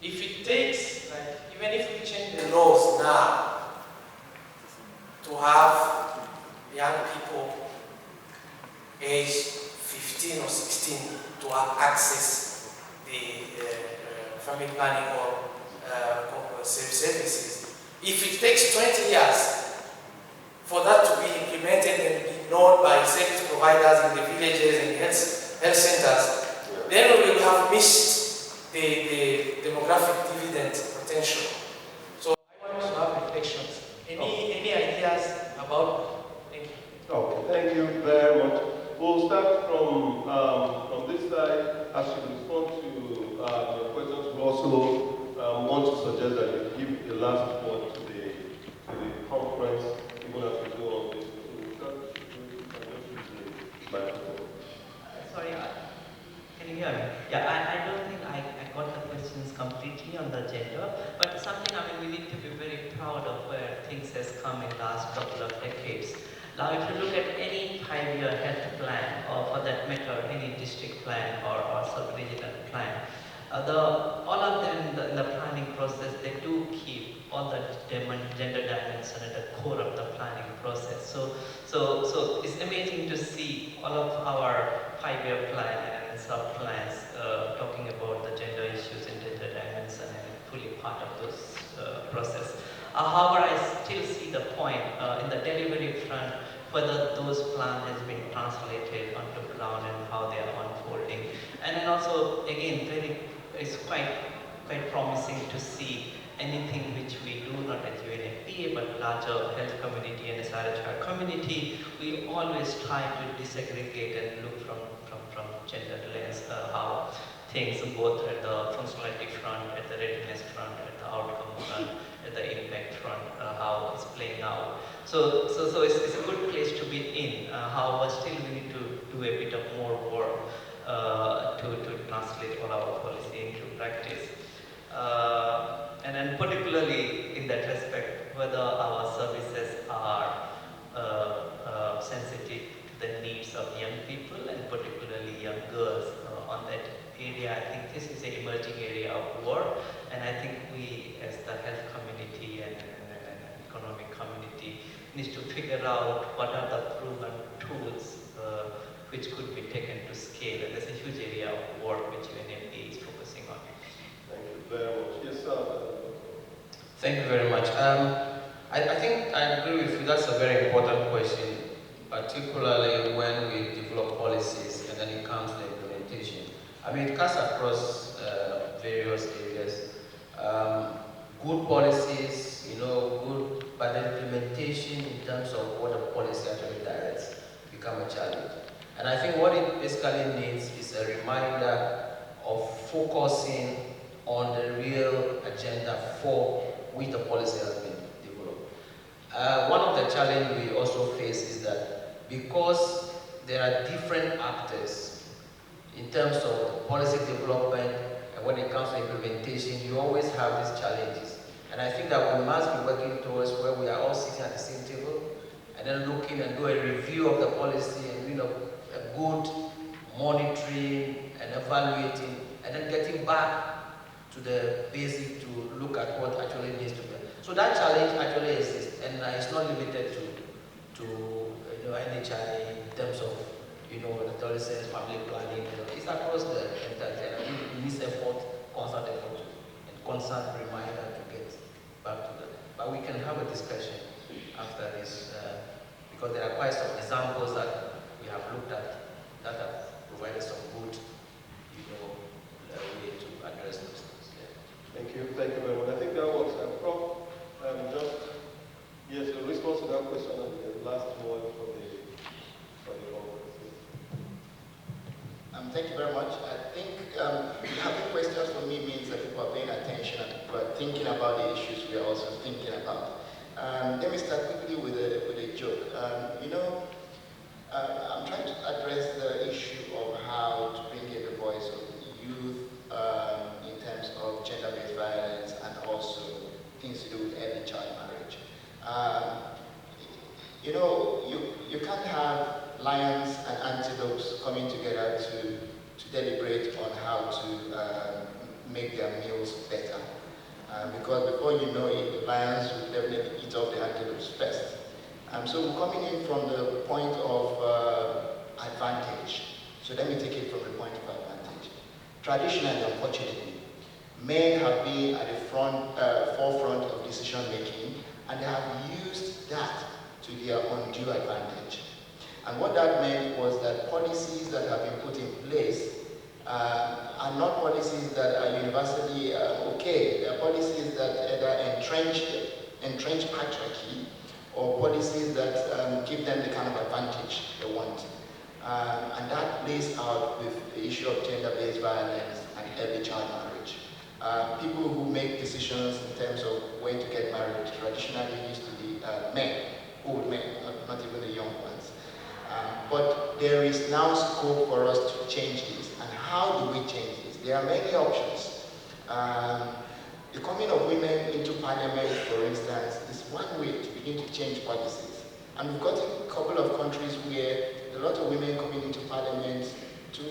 If it takes, even if we change the laws now to have young people aged 15 or 16 to have access the family planning or services, if it takes 20 years for that to be implemented and be known by service providers in the villages and health centers, then we will have missed the demographic dividend potential. So I want to have reflections. Any ideas about? Thank you. Okay, thank you very much. We'll start from this side. As you respond to your questions, we also want to suggest that you give the last word to the conference, even as we go on this. Sorry, can you hear me? Yeah, I don't think I got the questions completely on the agenda, but something we need to be very proud of where things has come in the last couple of decades. Now, if you look at any 5-year health plan, or for that matter, any district plan or sub-regional plan, all of them in the planning process, they do keep all the gender dimension at the core of the planning process. So it's amazing to see all of our 5-year plan and sub-plans talking about the gender issues and gender dimension and fully part of those However, I still see the point in the delivery front, whether those plans has been translated onto ground and how they are unfolding. And then also, again, it's quite promising to see anything which we do not at UNFPA but larger health community and SRHR community. We always try to disaggregate and look from gender lens how things both at the functionality front, at the readiness front, at the outcome front, at the impact front, how it's playing out. So it's a good place to be in. However, still we need to do a bit of more work to translate all our policy into practice. And then particularly in that respect, whether our services are sensitive to the needs of young people and particularly young girls on that area. I think this is an emerging area of work, and I think we as the health community and economic community needs to figure out what are the proven tools which could be taken to scale, and there's a huge area of work which UNFPA is focusing on. Thank you very much. Yes, sir. Thank you very much. I think I agree with you. That's a very important question, particularly when we develop policies and then it comes to implementation. I mean, it cuts across various areas. Good policies, good, but the implementation in terms of what the policy actually directs become a challenge. And I think what it basically needs is a reminder of focusing on the real agenda for which the policy has been developed. One of the challenges we also face is that because there are different actors in terms of policy development and when it comes to implementation, you always have these challenges. And I think that we must be working towards where we are all sitting at the same table and then looking and do a review of the policy and a good monitoring and evaluating and then getting back to the basic to look at what actually needs to be. So that challenge actually exists, and it's not limited to NHI in terms of the adolescents, family planning. It's across the entire. It needs effort, constant effort, and constant reminder to get back to that. But we can have a discussion after this because there are quite some examples that we have looked at that have provided some good, way to address those things. Yeah. Thank you very much. I think that was Prof. Yes, a response to that question and the last one for the conference. Thank you very much. I think having questions for me means that people are paying attention and people are thinking about the issues we are also thinking about. Let me start quickly with a joke. I'm trying to address the issue of how to bring in the voice of youth in terms of gender-based violence and also things to do with early child marriage. You can't have lions and antelopes coming together to deliberate on how to make their meals better. Because before you know it, the lions will definitely eat up the antelopes first. So we're coming in from the point of advantage. So let me take it from the point of advantage. Traditionally, unfortunately, men have been at the forefront of decision making, and they have used that to their undue advantage. And what that meant was that policies that have been put in place are not policies that are universally okay. They are policies that either entrench patriarchy or policies that give them the kind of advantage they want. And that plays out with the issue of gender-based violence and early child marriage. People who make decisions in terms of when to get married traditionally used to be men, old men, not even the young ones. But there is now scope for us to change this. And how do we change this? There are many options. The coming of women into parliament, for instance, is one way to begin to change policies. And we've got a couple of countries where a lot of women coming into parliament to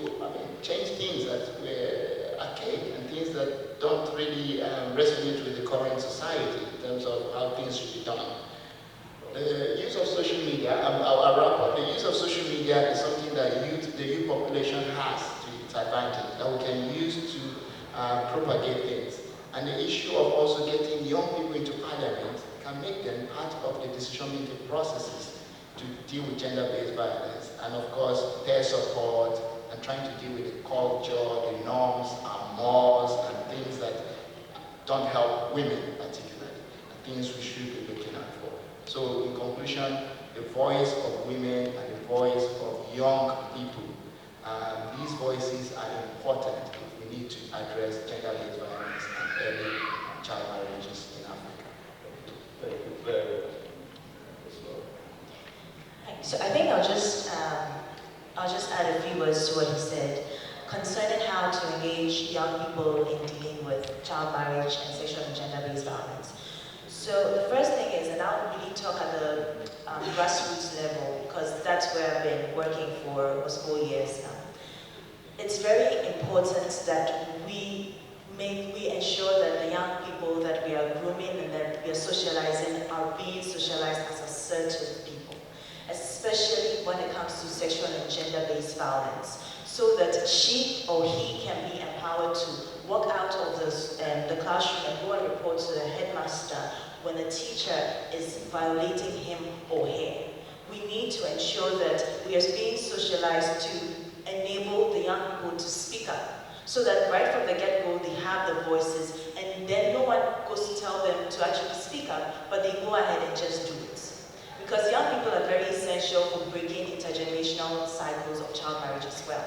change things that were archaic and things that don't really resonate with the current society in terms of how things should be done. The use of social media, the use of social media is something that the youth population has to its advantage, that we can use to propagate things. And the issue of also getting young people into parliament can can make them part of the decision-making processes to deal with gender-based violence, and of course, peer support, and trying to deal with the culture, the norms, our mores, and things that don't help women particularly, and things we should be looking out for. So in conclusion, the voice of women and the voice of young people, these voices are important if we need to address gender-based violence and early child marriages in Africa. Thank you very much. So I think I'll just add a few words to what he said concerning how to engage young people in dealing with child marriage and sexual and gender-based violence. So the first thing is, and I'll really talk at the grassroots level, because that's where I've been working for almost 4 years now. It's very important that we ensure that the young people that we are grooming and that we are socializing are being socialized as assertive people, especially when it comes to sexual and gender-based violence, so that she or he can be empowered to walk out of the classroom and go and report to the headmaster when the teacher is violating him or her. We need to ensure that we are being socialized to enable the young people to speak up, so that right from the get-go they have the voices, and then no one goes to tell them to actually speak up, but they go ahead and just do it. Because young people are very essential for breaking intergenerational cycles of child marriage as well.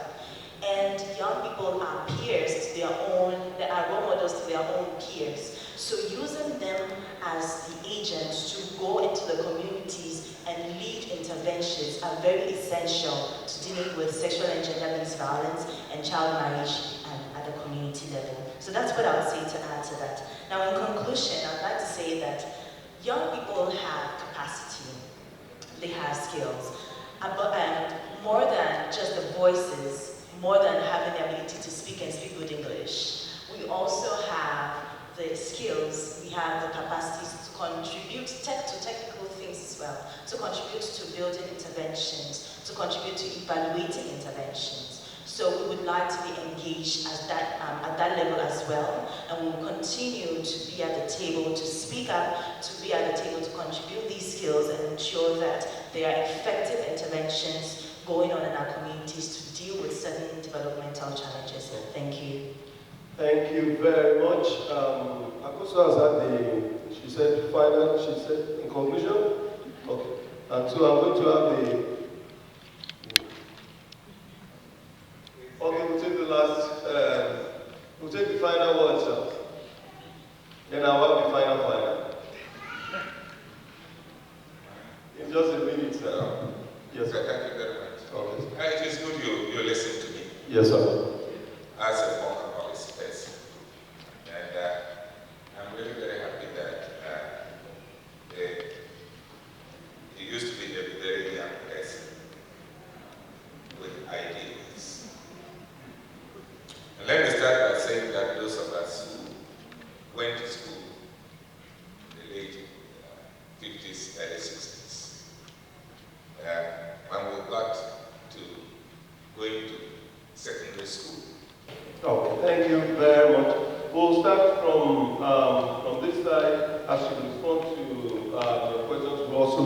And young people are peers to their own, they are role models to their own peers. So using them as the agents to go into the communities and lead interventions are very essential to dealing with sexual and gender-based violence and child marriage at the community level. So that's what I would say to add to that. Now in conclusion, I'd like to say that young people have capacity, they have skills, and more than just the voices, more than having the ability to speak and speak good English, we also have the skills, we have the capacities to contribute to technical things as well, to contribute to building interventions, to contribute to evaluating interventions. So we would like to be engaged at that level as well, and we will continue to be at the table, to speak up, to be at the table to contribute these skills and ensure that there are effective interventions going on in our communities to deal with certain developmental challenges. Thank you. Thank you very much. Akoso has had she said final, she said in conclusion? Okay. And so I'm going to have okay, we'll take the last, we'll take the final words, sir. Then I'll have the final. In just a minute, sir. Yes, sir. Thank you very much. Okay. It is good you listen to me. Yes, sir. As a former police person. And I'm really very happy that you used to be a very young person with ideas. And let me start by saying that those of us who went to school in the late 50s, early 60s, when we got to going to secondary school. Okay, thank you very much. We'll start from this side. As you respond to your questions, we also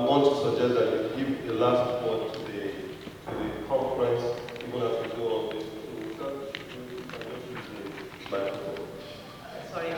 want to suggest that you give the last word to the conference, even as we go on this. So we'll start with the microphone. Sorry,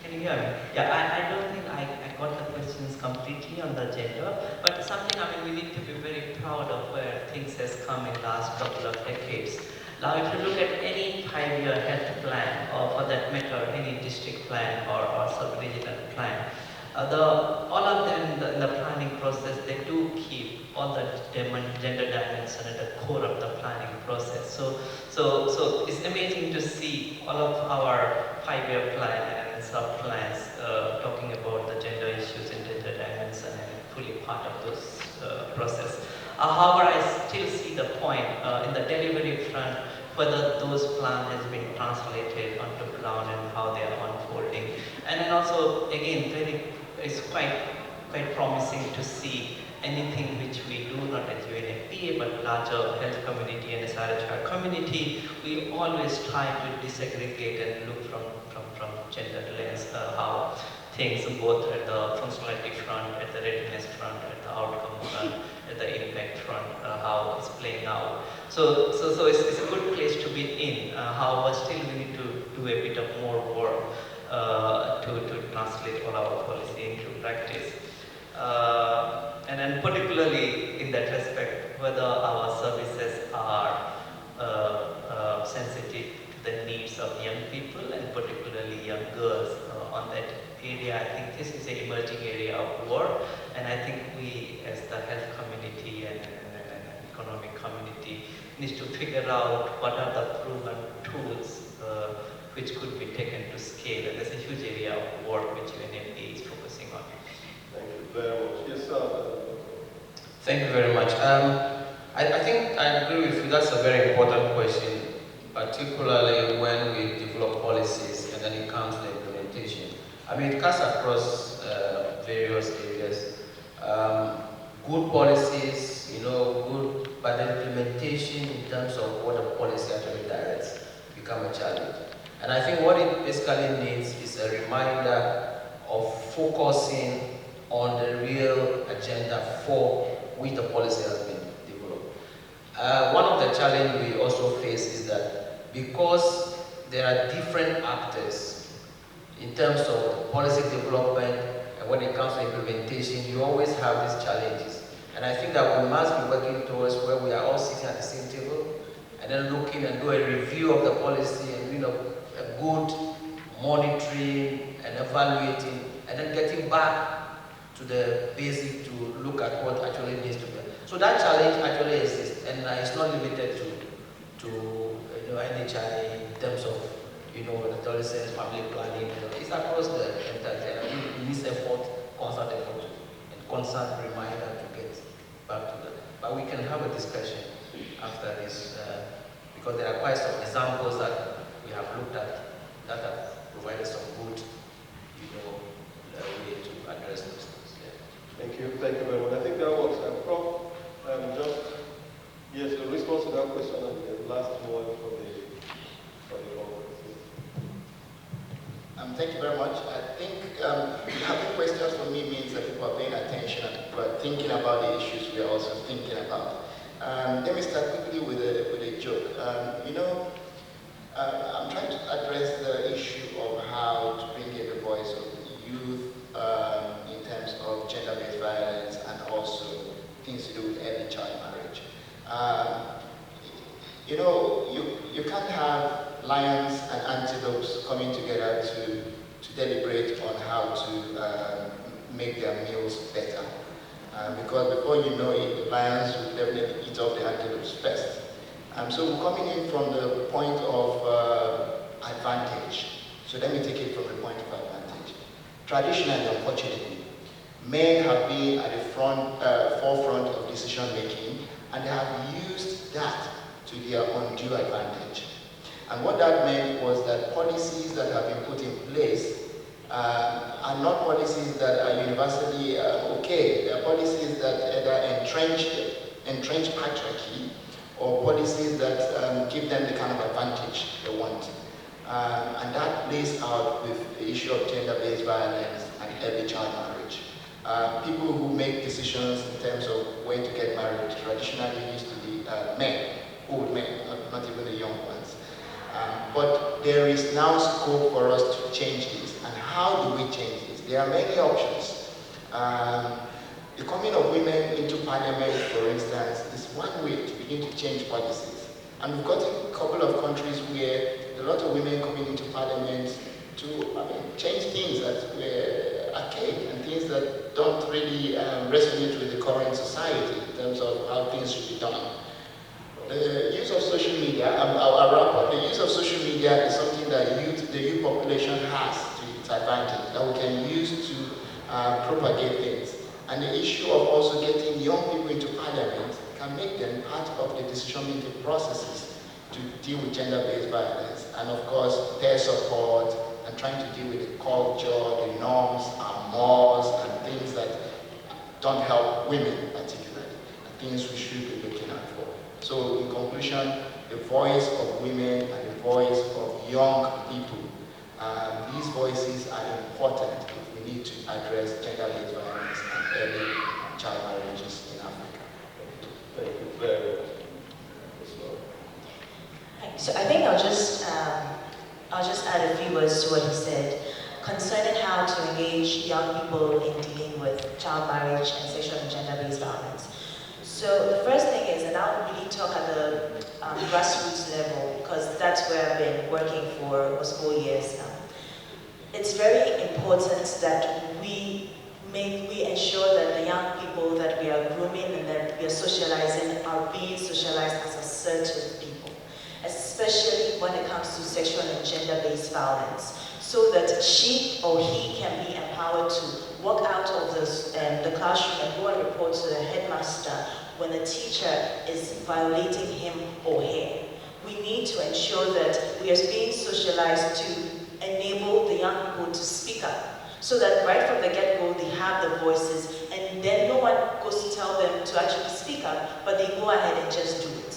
can you hear me? Yeah, I don't think I got the questions completely on the gender, but something, we need to be very proud of where things has come in the last couple of decades. Now, if you look at any 5-year health plan, or for that matter, any district plan or sub-regional plan, all of them in the planning process, they do keep all the gender dimension at the core of the planning process. So it's amazing to see all of our 5-year plan and sub-plans talking about the gender issues and gender dimension and fully part of those process. However, I still see the point in the delivery front, whether those plans has been translated onto ground and how they are unfolding. And then also, again, it's quite promising to see anything which we do not at UNFPA, but larger health community and SRHR community, we always try to disaggregate and look from gender lens how things both at the functionality front, at the readiness front, at the outcome front, at the impact front, how it's playing out. So it's a good place to be in. However, still we need to do a bit of more work to translate all our policy into practice. And then particularly in that respect, whether our services are sensitive to the needs of young people and particularly young girls on that area. I think this is an emerging area of work, and I think we as the health community and economic community needs to figure out what are the proven tools which could be taken to scale, and there's a huge area of work which UNFPA is focusing on. Thank you very much. Yes, sir. Thank you very much. I think I agree with you. That's a very important question, particularly when we develop policies and then it comes to implementation. I mean, it cuts across various areas. Good policies, good, but the implementation in terms of what the policy actually directs become a challenge. And I think what it basically needs is a reminder of focusing on the real agenda for which the policy has been developed. One of the challenges we also face is that because there are different actors in terms of policy development and when it comes to implementation, you always have these challenges. And I think that we must be working towards where we are all sitting at the same table and then looking and do a review of the policy and a good monitoring and evaluating and then getting back to the basic to look at what actually needs to be. So that challenge actually exists, and it's not limited to NHI in terms of the adolescents, family planning. It's across the entire thing. I think it needs effort, constant effort, and constant reminder to get back to that. But we can have a discussion after this because there are quite some examples that we have looked at that have provided some good, way to address those things. Yeah. Thank you very much. I think that was Prof. Yes, a response to that question and the last one for the conference. Thank you very much. I think having questions for me means that people are paying attention and people are thinking about the issues we are also thinking about. Let me start quickly with a joke. I'm trying to address the issue of how to bring in the voice of youth in terms of gender-based violence and also things to do with early child marriage. You can't have lions and antelopes coming together to deliberate on how to make their meals better. Because before you know it, the lions will definitely eat off the antelopes first. So we're coming in from the point of advantage. So let me take it from the point of advantage. Traditionally, unfortunately, men have been at the forefront of decision making, and they have used that to their undue advantage. And what that meant was that policies that have been put in place are not policies that are universally okay. They are policies that either entrench patriarchy or policies that give them the kind of advantage they want. And that plays out with the issue of gender-based violence and early child marriage. People who make decisions in terms of when to get married traditionally used to be men, old men, not even the young ones. But there is now scope for us to change this. And how do we change this? There are many options. The coming of women into parliament, for instance, is one way to begin to change policies. And we've got a couple of countries where a lot of women coming into parliament to change things that were archaic and things that don't really resonate with the current society in terms of how things should be done. The use of social media, the use of social media is something that the youth population has to its advantage, that we can use to propagate things. And the issue of also getting young people into parliament can make them part of the decision-making processes to deal with gender-based violence. And of course, peer support and trying to deal with the culture, the norms, our mores, and things that don't help women particularly, and things we should be looking out for. So in conclusion, the voice of women and the voice of young people These voices are important if we need to address gender-based violence and early child marriages in Africa. Thank you very much. So I think I'll just add a few words to what he said concerning how to engage young people in dealing with child marriage and sexual and gender-based violence. So the first thing is that I would really talk at the grassroots level, because that's where I've been working for almost 4 years now. It's very important that we ensure that the young people that we are grooming and that we are socializing are being socialized as assertive people, especially when it comes to sexual and gender-based violence, so that she or he can be empowered to walk out of the classroom and go and report to the headmaster when a teacher is violating him or her. We need to ensure that we are being socialized to enable the young people to speak up, so that right from the get-go they have the voices, and then no one goes to tell them to actually speak up, but they go ahead and just do it.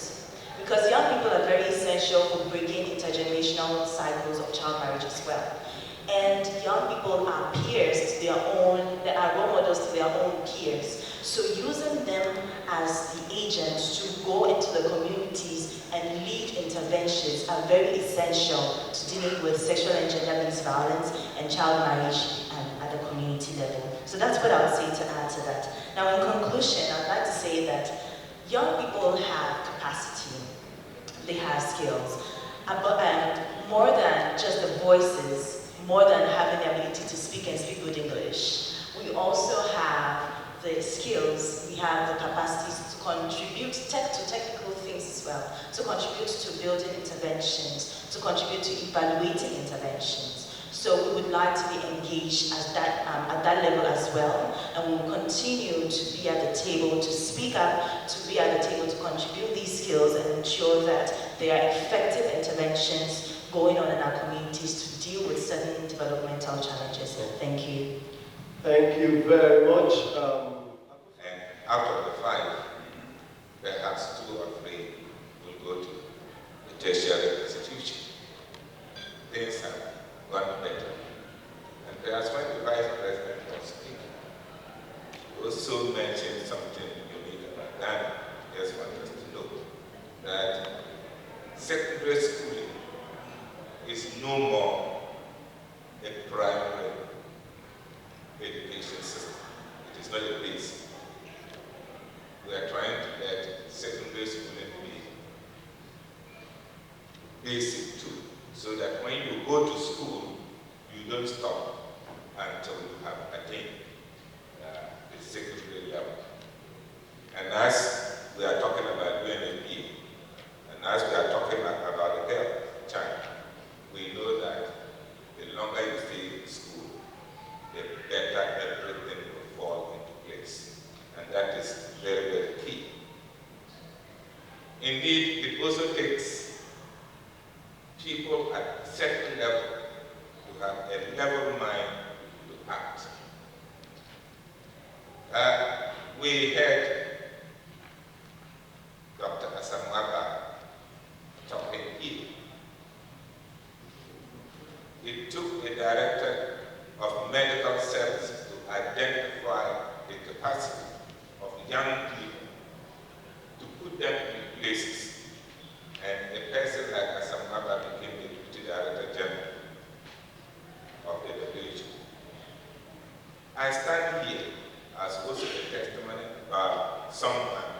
Because young people are very essential for breaking intergenerational cycles of child marriage as well. And young people are peers to their own, they are role models to their own peers. So using them as the agents to go into the communities and lead interventions are very essential to dealing with sexual and gender-based violence and child marriage at the community level. So that's what I would say to add to that. Now in conclusion, I'd like to say that young people have capacity, they have skills, and more than just the voices, more than having the ability to speak and speak good English, we also have the skills, we have the capacities to contribute to technical things as well, to contribute to building interventions, to contribute to evaluating interventions. So we would like to be engaged at that level as well, and we will continue to be at the table, to speak up, to be at the table to contribute these skills and ensure that there are effective interventions going on in our communities to deal with certain developmental challenges. Thank you. Thank you very much. And out of the 5, perhaps 2 or 3 will go to the tertiary institution. Things have gone better. And perhaps when the Vice President was speaking, he also mentioned something unique about Ghana. I just want us to know that secondary schooling is no more a primary education system. It is not a base. We are trying to let secondary schooling be basic too, so that when you go to school, you don't stop until you have attained the secondary level. And as we are talking about UNFPA, and as we are talking about the girl child, we know that the longer you stay in school, the better everything will fall into place. And that is very, very key. Indeed, it also takes people at a certain level to have a level mind to act. We had Dr. Asamwaba talking here. It took the director of medical services to identify the capacity of young people, to put them in places, and a person like Asamwaba became the Deputy Director General of the WHO. I stand here as also a testimony about someone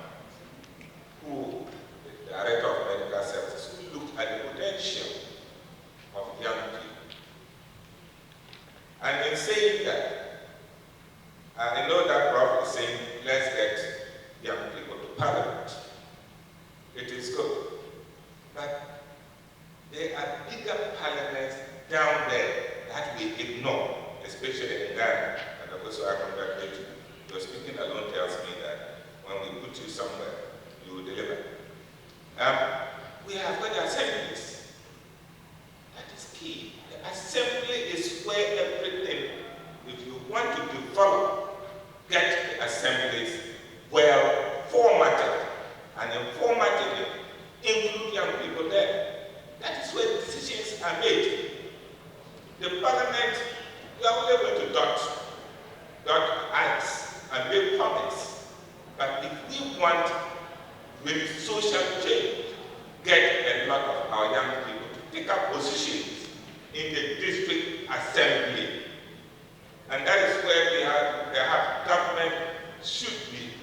who, the Director of Medical Services, who looked at the potential of young people. And in saying that, I know that Prof is saying, let's get young people to Parliament. It is good. But there are bigger parliaments down there that we ignore, especially in Ghana. And also I congratulate you. Your speaking alone tells me that when we put you somewhere, you will deliver. We have got assemblies. That is key. The assembly is where everything, if you want to develop, get the assemblies well formatted and informative, include young people there. That is where decisions are made. The Parliament, we are only going to dot I's and make comments. But if we want with social change, get a lot of our young people to take up positions in the district assembly. And that is where perhaps government should be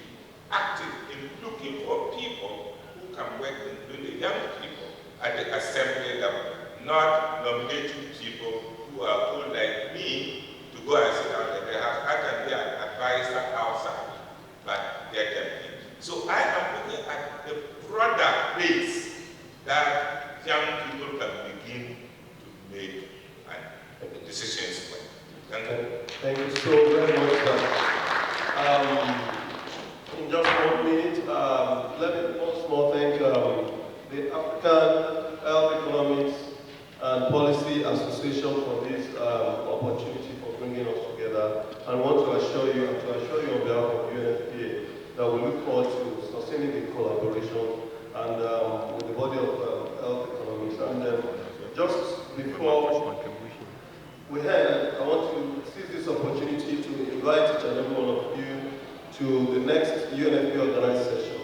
active in looking for people who can work with the young people at the assembly level, not nominating people who are old like me to go and sit down there. I can be an advisor outside, but they can be. So I am looking at the broader place that young people can begin to make decisions with. Thank you so very much, sir. In just 1 minute, let me once more thank the African Health Economics and Policy Association for this opportunity for bringing us together. And I want to assure you on behalf of UNFPA that we look forward to sustaining the collaboration and with the body of health economics. And just before we end, I want to seize this opportunity to invite each and every one of you to the next UNFPA organized session.